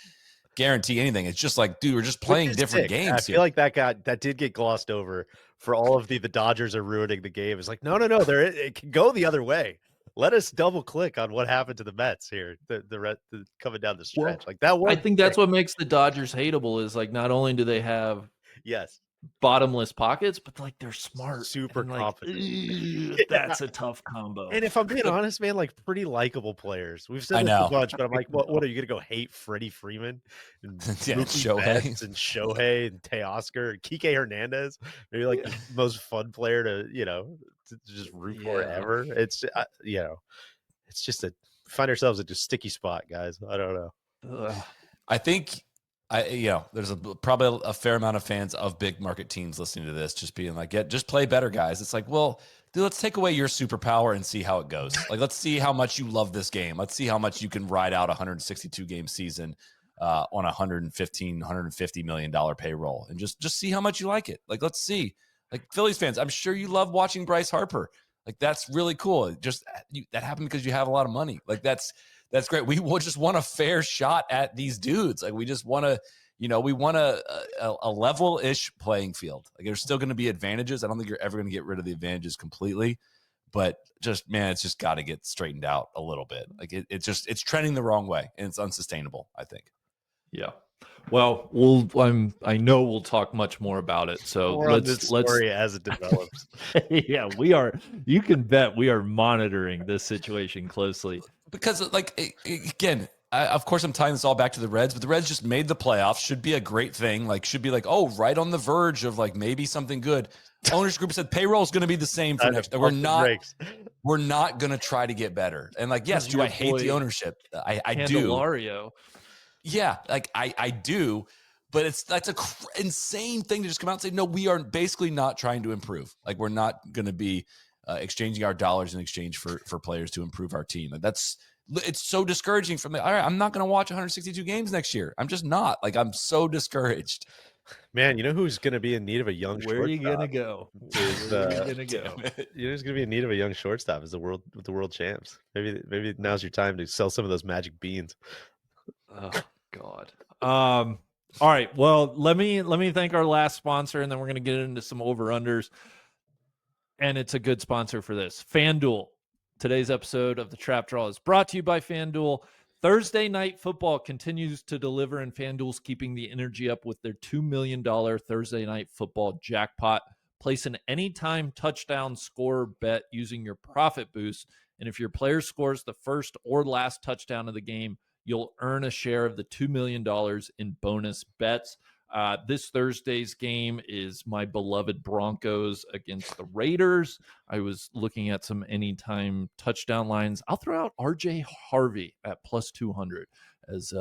guarantee anything. It's just like, dude, we're just playing different games. I feel like that did get glossed over for all of the Dodgers are ruining the game. It's like, no, it can go the other way. Let us double click on what happened to the Mets here. The coming down the stretch, like that. I think that's what makes the Dodgers hateable. Is like, not only do they have bottomless pockets, but like they're smart, super confident. That's a tough combo. And if I'm being honest, man, like pretty likable players. We've said this a bunch, but I'm like, what are you gonna go hate Freddie Freeman and Shohei and Teoscar and Kike Hernandez? Maybe like the most fun player to just root for ever. It's it's just find ourselves at a sticky spot, guys. I don't know. I think. There's probably a fair amount of fans of big market teams listening to this, just being like, just play better, guys. It's like, well, dude, let's take away your superpower and see how it goes. Like, let's see how much you love this game. Let's see how much you can ride out a 162 game season on a $150 million payroll, and just see how much you like it. Like, let's see. Like, Phillies fans, I'm sure you love watching Bryce Harper. Like, that's really cool. That happened because you have a lot of money. Like, that's great. We will just want a fair shot at these dudes. Like, we just want to, we want a level-ish playing field. Like, there's still going to be advantages. I don't think you're ever going to get rid of the advantages completely, but it's just got to get straightened out a little bit. Like, it's trending the wrong way, and it's unsustainable, I think. Yeah. Well, I know we'll talk much more about it. So let's story as it develops. Yeah, we are. You can bet we are monitoring this situation closely because, like, again, of course, I'm tying this all back to the Reds, but the Reds just made the playoffs. Should be a great thing. Like, should be like, oh, right on the verge of like maybe something good. Ownership group said payroll is going to be the same for next. We're not going to try to get better. And like, yes, do I hate the ownership? I do. Yeah, like I do, but that's a insane thing to just come out and say, no, we are basically not trying to improve. Like, we're not going to be exchanging our dollars in exchange for players to improve our team. And it's so discouraging for me. All right, I'm not going to watch 162 games next year. I'm just not. Like, I'm so discouraged. Man, you know who's going to be in need of a young shortstop? Where are you going to go? Where are you going to go? You know who's going to be in need of a young shortstop is the world champs. Maybe now's your time to sell some of those magic beans. Oh God. All right. Well, let me thank our last sponsor, and then we're going to get into some over-unders. And it's a good sponsor for this. FanDuel. Today's episode of the Trap Draw is brought to you by FanDuel. Thursday Night Football continues to deliver, and FanDuel's keeping the energy up with their $2 million Thursday Night Football jackpot. Place an anytime touchdown scorer bet using your profit boost, and if your player scores the first or last touchdown of the game, you'll earn a share of the $2 million in bonus bets. This Thursday's game is my beloved Broncos against the Raiders. I was looking at some anytime touchdown lines. I'll throw out RJ Harvey at plus 200 as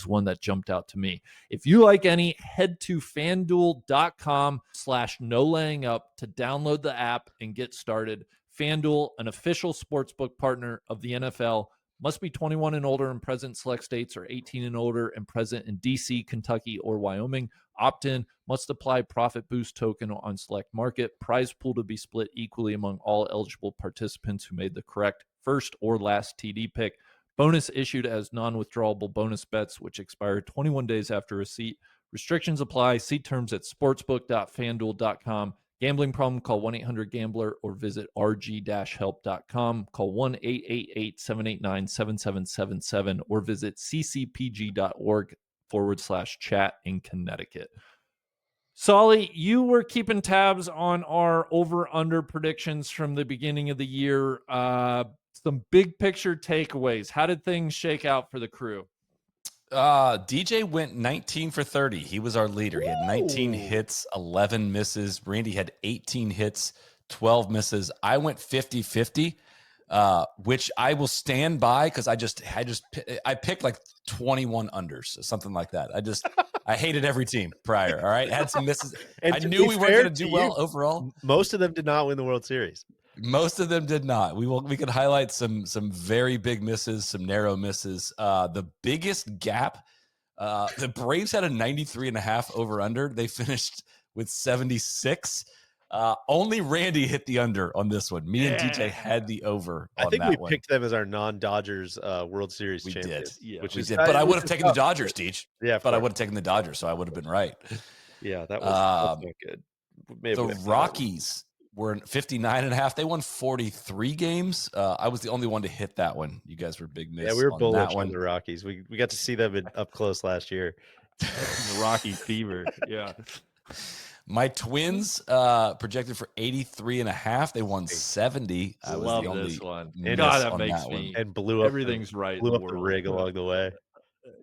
one that jumped out to me. If you like any, head to fanduel.com/no-laying-up to download the app and get started. FanDuel, an official sportsbook partner of the NFL. Must be 21 and older and present in select states, or 18 and older and present in D.C., Kentucky, or Wyoming. Opt-in. Must apply profit boost token on select market. Prize pool to be split equally among all eligible participants who made the correct first or last TD pick. Bonus issued as non-withdrawable bonus bets, which expire 21 days after receipt. Restrictions apply. See terms at sportsbook.fanduel.com. Gambling problem, call 1-800-GAMBLER or visit rg-help.com. Call 1-888-789-7777 or visit ccpg.org/chat in Connecticut. Solly, you were keeping tabs on our over-under predictions from the beginning of the year. Some big picture takeaways. How did things shake out for the crew? DJ went 19 for 30. He was our leader. He had 19 hits, 11 misses. Randy had 18 hits, 12 misses. I went 50-50, which I will stand by because I picked like 21 unders, something like that. I hated every team prior. All right. Had some misses. I knew we weren't going to do well overall. Most of them did not win the World Series. Most of them did not. We could highlight some very big misses, some narrow misses. The biggest gap, the Braves had a 93.5 over under. They finished with 76. Only Randy hit the under on this one. Me and DJ had the over on that one. I think we picked them as our non-Dodgers World Series champions. Yeah, we did. But I would have taken the Dodgers, Deej. Yeah, but I would have taken the Dodgers, so I would have been right. Yeah, that's not good. Maybe the Rockies were 59.5. They won 43 games. I was the only one to hit that one. You guys were big miss. Yeah, we were bullish on the Rockies. We got to see them up close last year. The Rocky fever. Yeah. My Twins projected for 83.5. They won 70. I was love the only this one. God, that makes me and blew up. Everything's right. Blew up the rig along the way.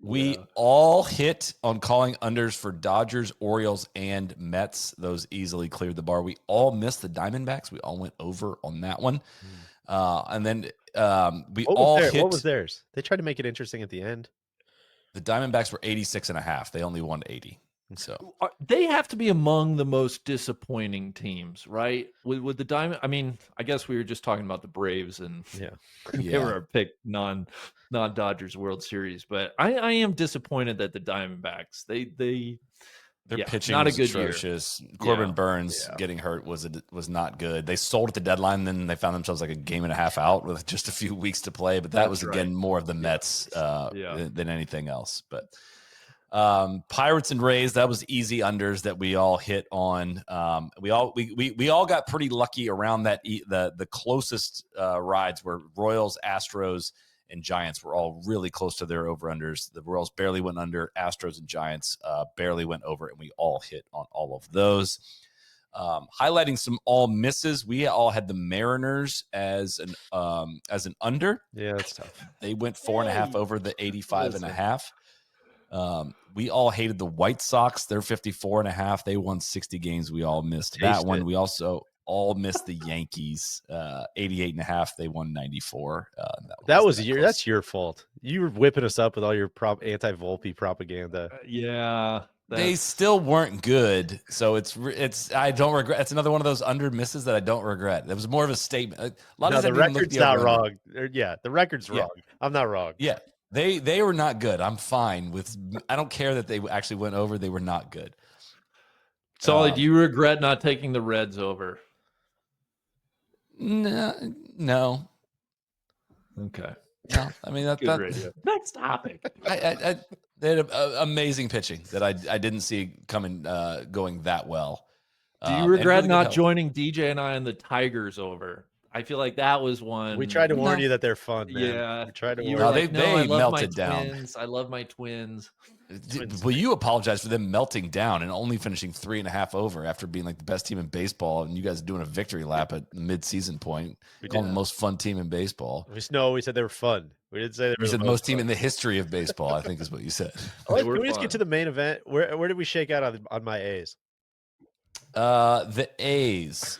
We all hit on calling unders for Dodgers, Orioles, and Mets. Those easily cleared the bar. We all missed the Diamondbacks. We all went over on that one. And then we all hit. What was theirs? They tried to make it interesting at the end. The Diamondbacks were 86.5. They only won 80. So They have to be among the most disappointing teams, right? With the Diamond, I mean, I guess we were just talking about the Braves, and they were our pick non-Dodgers World Series. But I am disappointed that the Diamondbacks their pitching not was a good atrocious. year. Corbin Burns getting hurt was not good. They sold at the deadline, then they found themselves like a game and a half out with just a few weeks to play. But that was again more of the Mets than anything else. But Pirates and Rays, that was easy unders that we all hit on. We all got pretty lucky around that. The closest rides were Royals, Astros, and Giants were all really close to their over-unders. The Royals barely went under. Astros and Giants barely went over, and we all hit on all of those. Highlighting some all misses, we all had the Mariners as an under. Yeah, that's tough. They went 4.5 over the 85.5. We all hated the White Sox. They're 54.5. They won 60 games. We all missed that one. We also all missed the Yankees, 88.5. They won 94. That's your fault. You were whipping us up with all your anti-Volpe propaganda. They still weren't good, so I don't regret. It's another one of those under misses that I don't regret. It was more of a statement. The record's not wrong. The record's wrong. I'm not wrong. Yeah, they were not good. I'm fine with. I don't care that they actually went over. They were not good. Solly, do you regret not taking the Reds over? No. Okay. No, I mean that. Next topic. They had amazing pitching that I didn't see coming going that well. Do you regret not joining DJ and I on the Tigers over? I feel like that was one. We tried to warn you that they're fun, man. Yeah. We tried to warn you. They melted down. I love my twins. Well, you apologize for them melting down and only finishing 3.5 over after being like the best team in baseball, and you guys doing a victory lap at the mid-season point. We called them the most fun team in baseball. We said they were fun. We didn't say we said most team in the history of baseball. I think is what you said. Can we just get to the main event? Where did we shake out on my A's? The A's.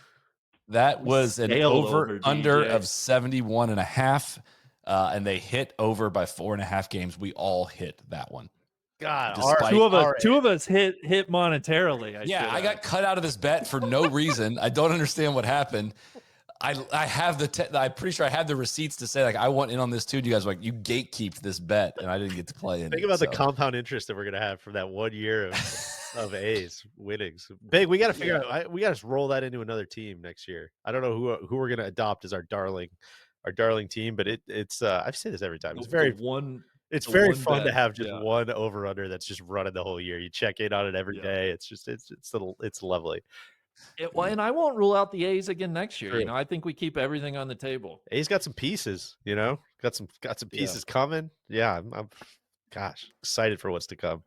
That was an over-under of 71.5, and they hit over by 4.5 games. We all hit that one. God, two of us hit monetarily. I got cut out of this bet for no reason. I don't understand what happened. I have I'm pretty sure I had the receipts to say like I want in on this too. And you guys were like, you gatekeep this bet, and I didn't get to play in. Think about the compound interest that we're gonna have from that 1 year of A's winnings. Big, we got to figure out. We got to roll that into another team next year. I don't know who we're gonna adopt as our darling team, but it's I've said this every time. It's very fun to have just one over under that's just running the whole year. You check in on it every day. It's just it's lovely. And I won't rule out the A's again next year. I think we keep everything on the table. A's got some pieces, got some pieces coming. Yeah, I'm excited for what's to come.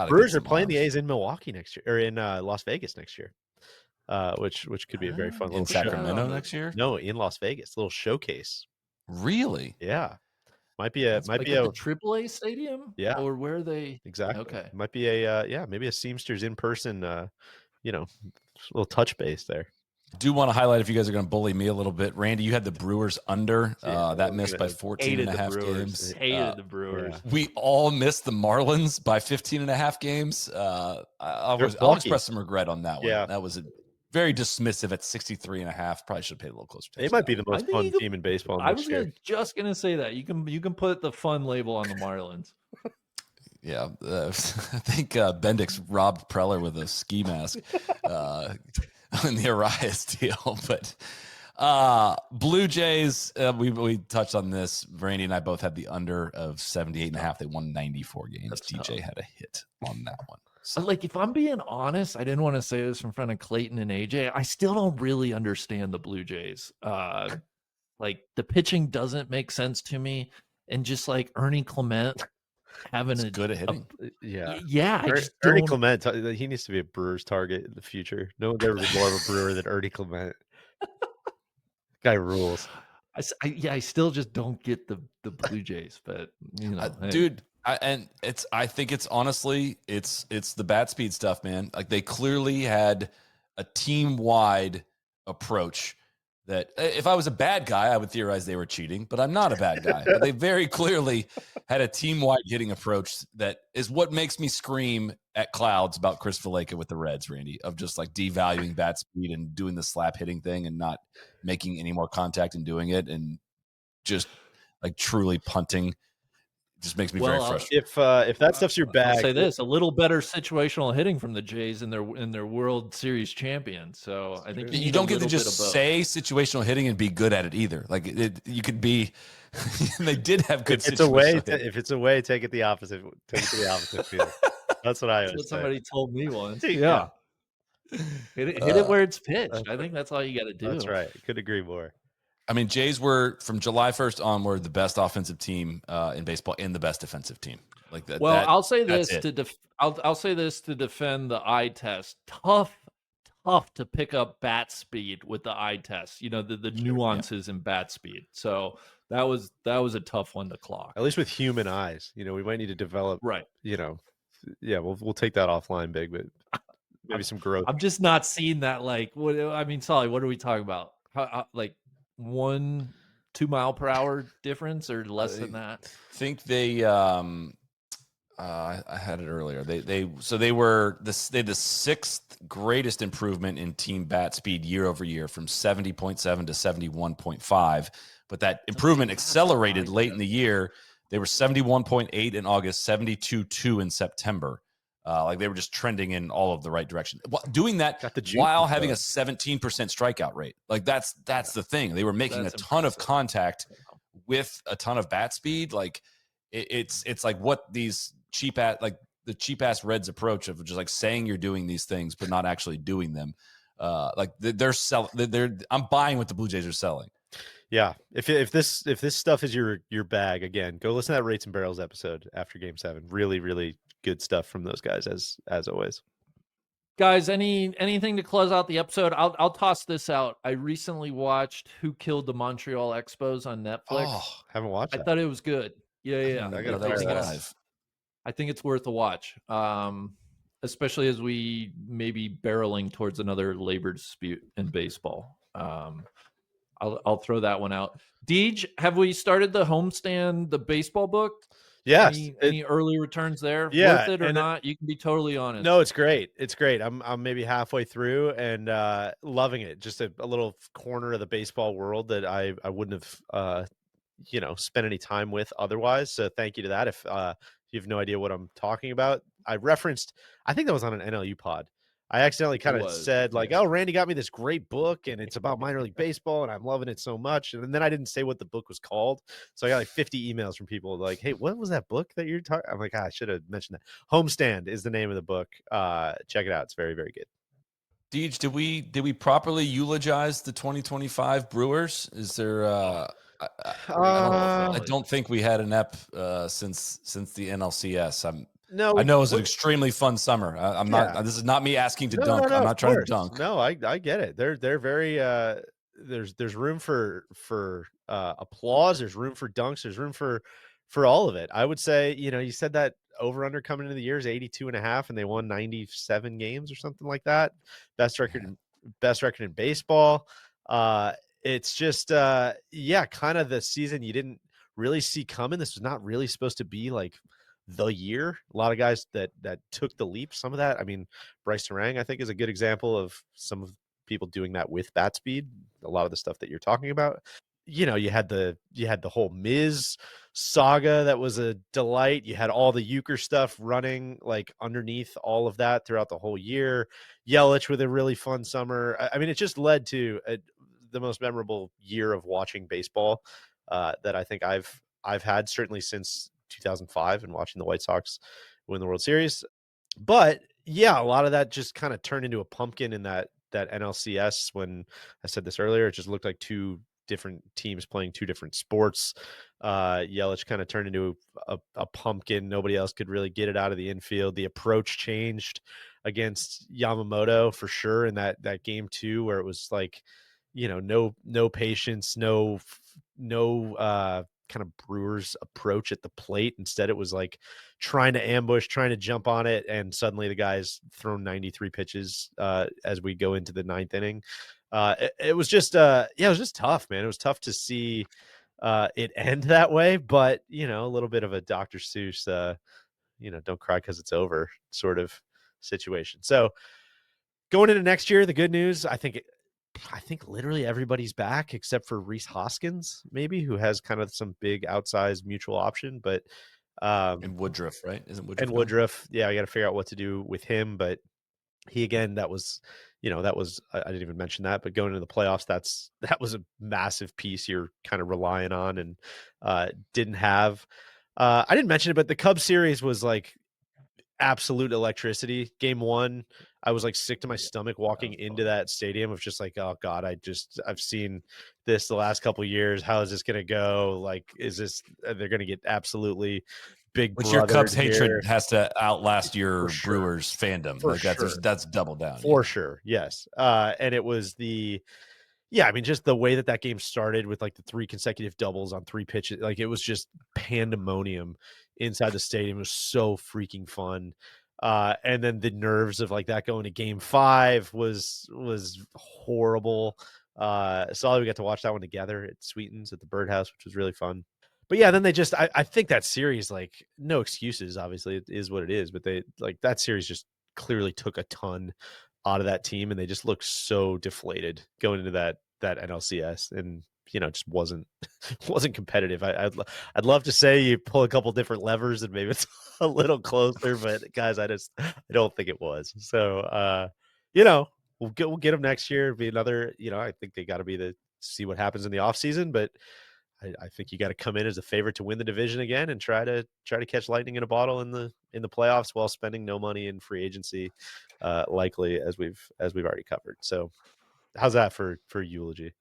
Brewers are playing the A's in Milwaukee next year, or in Las Vegas next year, which could be a very fun little Sacramento next year. No, in Las Vegas, a little showcase. Really? Yeah, might be a the AAA stadium. Yeah, or where they exactly. Okay, might be maybe a Seamsters in person. Little touch base there. Do want to highlight, if you guys are going to bully me a little bit, Randy, you had the Brewers under that missed by 14.5 games. Hated the Brewers. We all missed the Marlins by 15.5 games. I'll express some regret on that one. Yeah. That was very dismissive at 63.5. Probably should have paid a little closer attention. They might be the most fun team in baseball. I was just going to say that you can put the fun label on the Marlins. Yeah, I think Bendix robbed Preller with a ski mask in the Arias deal. But Blue Jays, we touched on this. Randy and I both had the under of 78.5. They won 94 games. That's DJ tough. had a hit on that one. So, like, if I'm being honest, I didn't want to say this in front of Clayton and AJ. I still don't really understand the Blue Jays. Like, the pitching doesn't make sense to me. And just like Ernie Clement having He's good at hitting. Ernie Clement, he needs to be a Brewers target in the future. No one's ever been more of a Brewer than Ernie Clement. Guy rules. I still just don't get the Blue Jays, but hey. Dude, I think it's honestly it's the bat speed stuff, man. Like they clearly had a team wide approach that if I was a bad guy, I would theorize they were cheating, but I'm not a bad guy. But they very clearly had a team-wide hitting approach that is what makes me scream at clouds about Chris Valleca with the Reds, Randy, of just like devaluing bat speed and doing the slap hitting thing and not making any more contact and doing it and just like truly punting. Just makes me very frustrated. If that stuff's your bag, I'll say this: a little better situational hitting from the Jays in their World Series champion. So I think you don't get to just say situational hitting and be good at it either. Like you could be. They did have good. If it's a way, take it the opposite. Take it to the opposite field. That's what I always say. Somebody told me once. Yeah. Hit it where it's pitched. I think that's all you got to do. That's right. Could agree more. I mean, Jays were from July 1st onward the best offensive team in baseball and the best defensive team. Like that. Well, I'll say this I'll say this to defend the eye test. Tough to pick up bat speed with the eye test. You know, the nuances in bat speed. So that was a tough one to clock. At least with human eyes. You know, we might need to develop. Right. You know, yeah, we'll take that offline, Big, but maybe some growth. I'm just not seeing that. Like, Solly, what are we talking about? Like 1-2 mile per hour difference or less than that? I think they I had it earlier. They had the sixth greatest improvement in team bat speed year over year from 70.7 to 71.5, but that improvement accelerated late in the year. They were 71.8 in August, 72.2 in September. Like they were just trending in all of the right direction. Doing that while having a 17% strikeout rate. Like that's the thing. They were making a ton of contact with a ton of bat speed. Like it's like what these cheap ass Reds approach of just like saying you're doing these things but not actually doing them. Like they're selling. I'm buying what the Blue Jays are selling. Yeah, if this stuff is your bag, again, go listen to that Rates and Barrels episode after Game 7. Really, really good stuff from those guys as always. Guys, anything to close out the episode? I'll toss this out. I recently watched Who Killed the Montreal Expos on Netflix. Oh, haven't watched that. I thought it was good. Yeah. I think it's worth a watch. Especially as we may be barreling towards another labor dispute in baseball. I'll throw that one out. Deej, have we started the homestand, the baseball book? Yes. Any early returns there? Yeah, Worth it or not? You can be totally honest. No, it's great. It's great. I'm maybe halfway through and loving it. Just a little corner of the baseball world that I wouldn't have spent any time with otherwise. So thank you to that. If you have no idea what I'm talking about, I think that was on an NLU pod. I accidentally kind of said like, oh, Randy got me this great book and it's about minor league baseball and I'm loving it so much. And then I didn't say what the book was called. So I got like 50 emails from people like, hey, what was that book that you're talking? I'm like, I should have mentioned that. Homestand is the name of the book. Check it out. It's very, very good. Deej, did we properly eulogize the 2025 Brewers? Is there I don't think we had an ep since the NLCS. I know it was an extremely fun summer. I'm not. This is not me asking to dunk. I'm not trying to dunk. No, I get it. They're very. There's room for applause. There's room for dunks. There's room for all of it. I would say, you said that over under coming into the year is 82.5, and they won 97 games or something like that. Best record in baseball. It's just kind of the season you didn't really see coming. This was not really supposed to be like the year. A lot of guys that took the leap. Some of that, I mean, Bryce Terang, I think, is a good example of some of people doing that with bat speed. A lot of the stuff that you're talking about. You had the whole Miz saga that was a delight. You had all the Euchre stuff running like underneath all of that throughout the whole year. Yelich with a really fun summer. I mean, it just led to the most memorable year of watching baseball that I think I've had, certainly since 2005 and watching the White Sox win the World Series. But yeah, a lot of that just kind of turned into a pumpkin in that NLCS. When I said this earlier, it just looked like two different teams playing two different sports. Yelich kind of turned into a pumpkin. Nobody else could really get it out of the infield. The approach changed against Yamamoto for sure in that game 2, where it was like, no patience, no kind of Brewers approach at the plate. Instead, it was like trying to ambush, trying to jump on it, and suddenly the guy's thrown 93 pitches as we go into the 9th inning. it was just it was just tough, man. It was tough to see it end that way, but a little bit of a Dr. Seuss don't cry because it's over sort of situation. So going into next year, the good news, I think literally everybody's back except for Reese Hoskins, maybe, who has kind of some big outsized mutual option, but And Woodruff, right? Isn't Woodruff? and Woodruff, yeah, I got to figure out what to do with him, but he, again, that was I didn't even mention that, but going into the playoffs, that was a massive piece you're kind of relying on and didn't have. I didn't mention it, but the Cubs series was like absolute electricity. Game 1, I was like sick to my stomach walking into that stadium of just like, oh God, I've seen this the last couple of years. How is this going to go? Like, they're going to get absolutely big Which your Cubs here. hatred has to outlast your sure. Brewers fandom. For Like sure. that's double down. For sure. Yes. And it was just the way that game started with like the 3 consecutive doubles on 3 pitches. Like, it was just pandemonium inside the stadium. It was so freaking fun. And then the nerves of like that going to game 5 was horrible. So we got to watch that one together at Sweetens at the Birdhouse, which was really fun. But yeah, then they just, I think that series, like, no excuses, obviously it is what it is, but they, like, that series just clearly took a ton out of that team, and they just looked so deflated going into that NLCS, and just wasn't competitive. I'd love to say you pull a couple different levers and maybe it's a little closer, but guys, I don't think it was. So we'll get them next year. It'll be another, I think they got to be see what happens in the offseason, but I think you got to come in as a favorite to win the division again and try to catch lightning in a bottle in the playoffs while spending no money in free agency, likely, as we've already covered. So how's that for eulogy?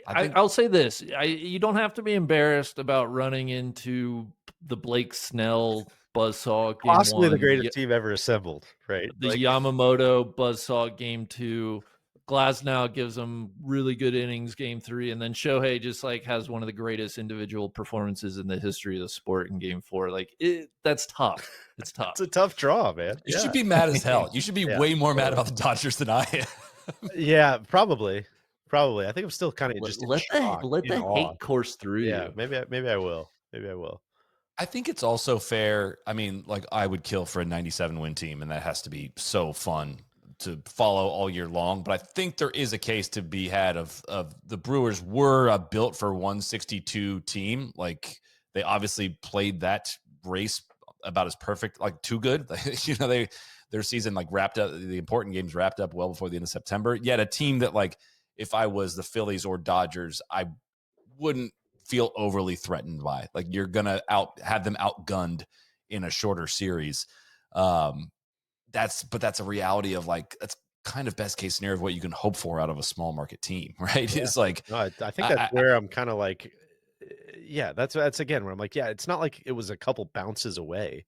I'll say this: you don't have to be embarrassed about running into the Blake Snell buzzsaw game Possibly 1, the greatest team ever assembled, right? the Yamamoto buzzsaw game 2. Glasnow gives them really good innings game 3, and then Shohei just like has one of the greatest individual performances in the history of the sport in game 4. Like, that's tough. It's tough. It's a tough draw, man. You should be mad as hell. You should be way more mad about the Dodgers than I am. Yeah, probably. I think I'm still kind of just let the hate course through you. Maybe I will. I think it's also fair. I mean, like, I would kill for a 97 win team, and that has to be so fun to follow all year long. But I think there is a case to be had of the Brewers were a built for 162 team. Like, they obviously played that race about as perfect, like, too good. Their season like wrapped up, the important games wrapped up well before the end of September. Yet a team that, like, if I was the Phillies or Dodgers, I wouldn't feel overly threatened by. Like, you're gonna have them outgunned in a shorter series. That's a reality of, like, that's kind of best case scenario of what you can hope for out of a small market team, right? Yeah. It's like, no, I think that's where I'm kind of like, yeah, that's again where I'm like, yeah, it's not like it was a couple bounces away.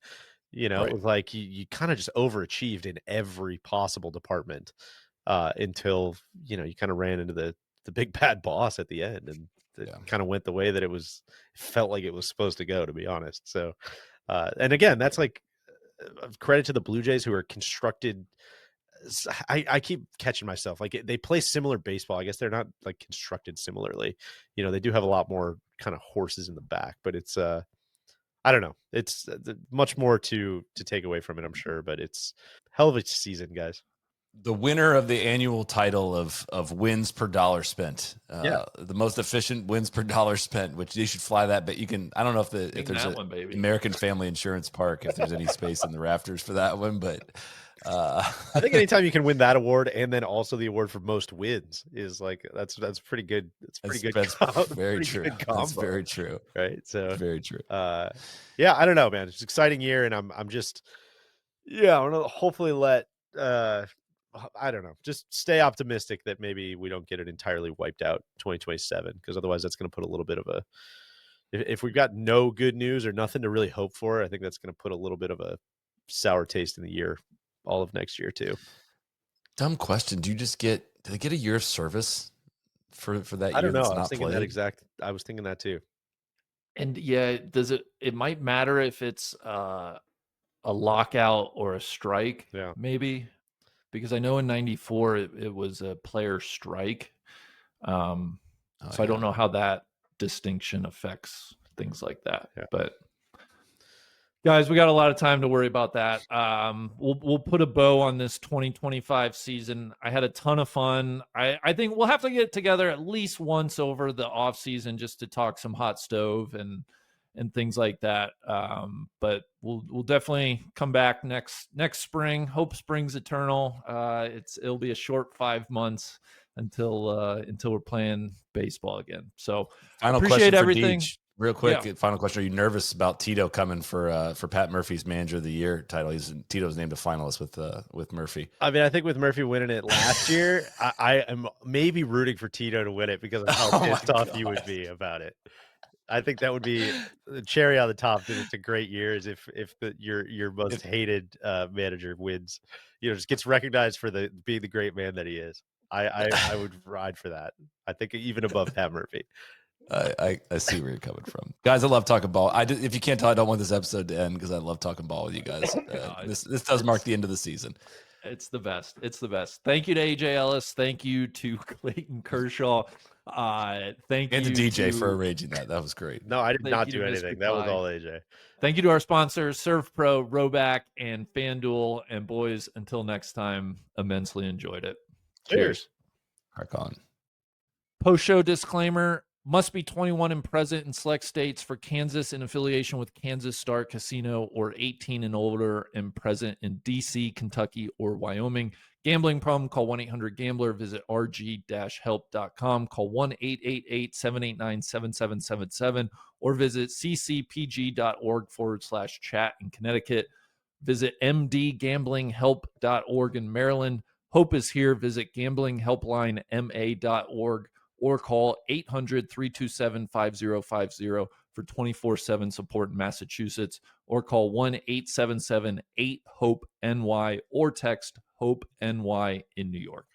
Right. It was like you kind of just overachieved in every possible department until you kind of ran into the big bad boss at the end, and it kind of went the way that it felt like it was supposed to go, to be honest. So and again, that's like credit to the Blue Jays, who are constructed. I keep catching myself, like, they play similar baseball. I guess they're not like constructed similarly. They do have a lot more kind of horses in the back, but it's I don't know. It's much more to take away from it, I'm sure, but it's hell of a season, guys. The winner of the annual title of wins per dollar spent, the most efficient wins per dollar spent, which you should fly that. But I don't know if there's an American Family Insurance Park, if there's any space in the rafters for that one, but I think anytime you can win that award and then also the award for most wins is like, that's pretty good. It's pretty good. That's very true. That's very true. Right. So very true. Yeah, I don't know, man. It's an exciting year, and I'm just, I want to hopefully I don't know, just stay optimistic that maybe we don't get it entirely wiped out 2027, because otherwise that's going to put a little bit of if we've got no good news or nothing to really hope for, I think that's going to put a little bit of a sour taste in the year, all of next year too. Dumb question. Do they get a year of service for that year? I don't know. I was thinking that too. And yeah, it might matter if it's a lockout or a strike, maybe. because I know in 94 it was a player strike. So I don't know how that distinction affects things like that. Yeah. But guys, we got a lot of time to worry about that. We'll put a bow on this 2025 season. I had a ton of fun. I think we'll have to get together at least once over the off season just to talk some hot stove and things like that. But we'll definitely come back next spring. Hope springs eternal. It'll be a short 5 months until we're playing baseball again. So Final appreciate question everything. for Deej. Real quick, Yeah. final question: are you nervous about Tito coming for Pat Murphy's Manager of the Year title? Tito's named a finalist with Murphy. I mean, I think with Murphy winning it last year, I am maybe rooting for Tito to win it because of how pissed off you would be about it. I think that would be the cherry on the top. That it's a great year is if your most hated manager wins, just gets recognized for being the great man that he is. I would ride for that. I think even above Pat Murphy. I see where you're coming from, guys. I love talking ball. If you can't tell, I don't want this episode to end because I love talking ball with you guys. This does mark the end of the season. It's the best. It's the best. Thank you to AJ Ellis. Thank you to Clayton Kershaw. Thank And you to DJ for arranging that. That was great. No, I did Thank not you to do Mr. anything. That was Kai. all AJ. Thank you to our sponsors, ServPro, Rowback, and FanDuel. And boys, until next time, immensely enjoyed it. Cheers. Crack on. Post-show disclaimer: must be 21 and present in select states for Kansas in affiliation with Kansas Star Casino, or 18 and older and present in DC, Kentucky, or Wyoming. Gambling problem? Call 1-800-GAMBLER. Visit rg-help.com. Call 1-888-789-7777 or visit ccpg.org/chat in Connecticut. Visit mdgamblinghelp.org in Maryland. Hope is here. Visit gamblinghelplinema.org or call 800-327-5050 for 24/7 support in Massachusetts, or call 1-877-8-HOPE-NY or text HOPE-NY in New York.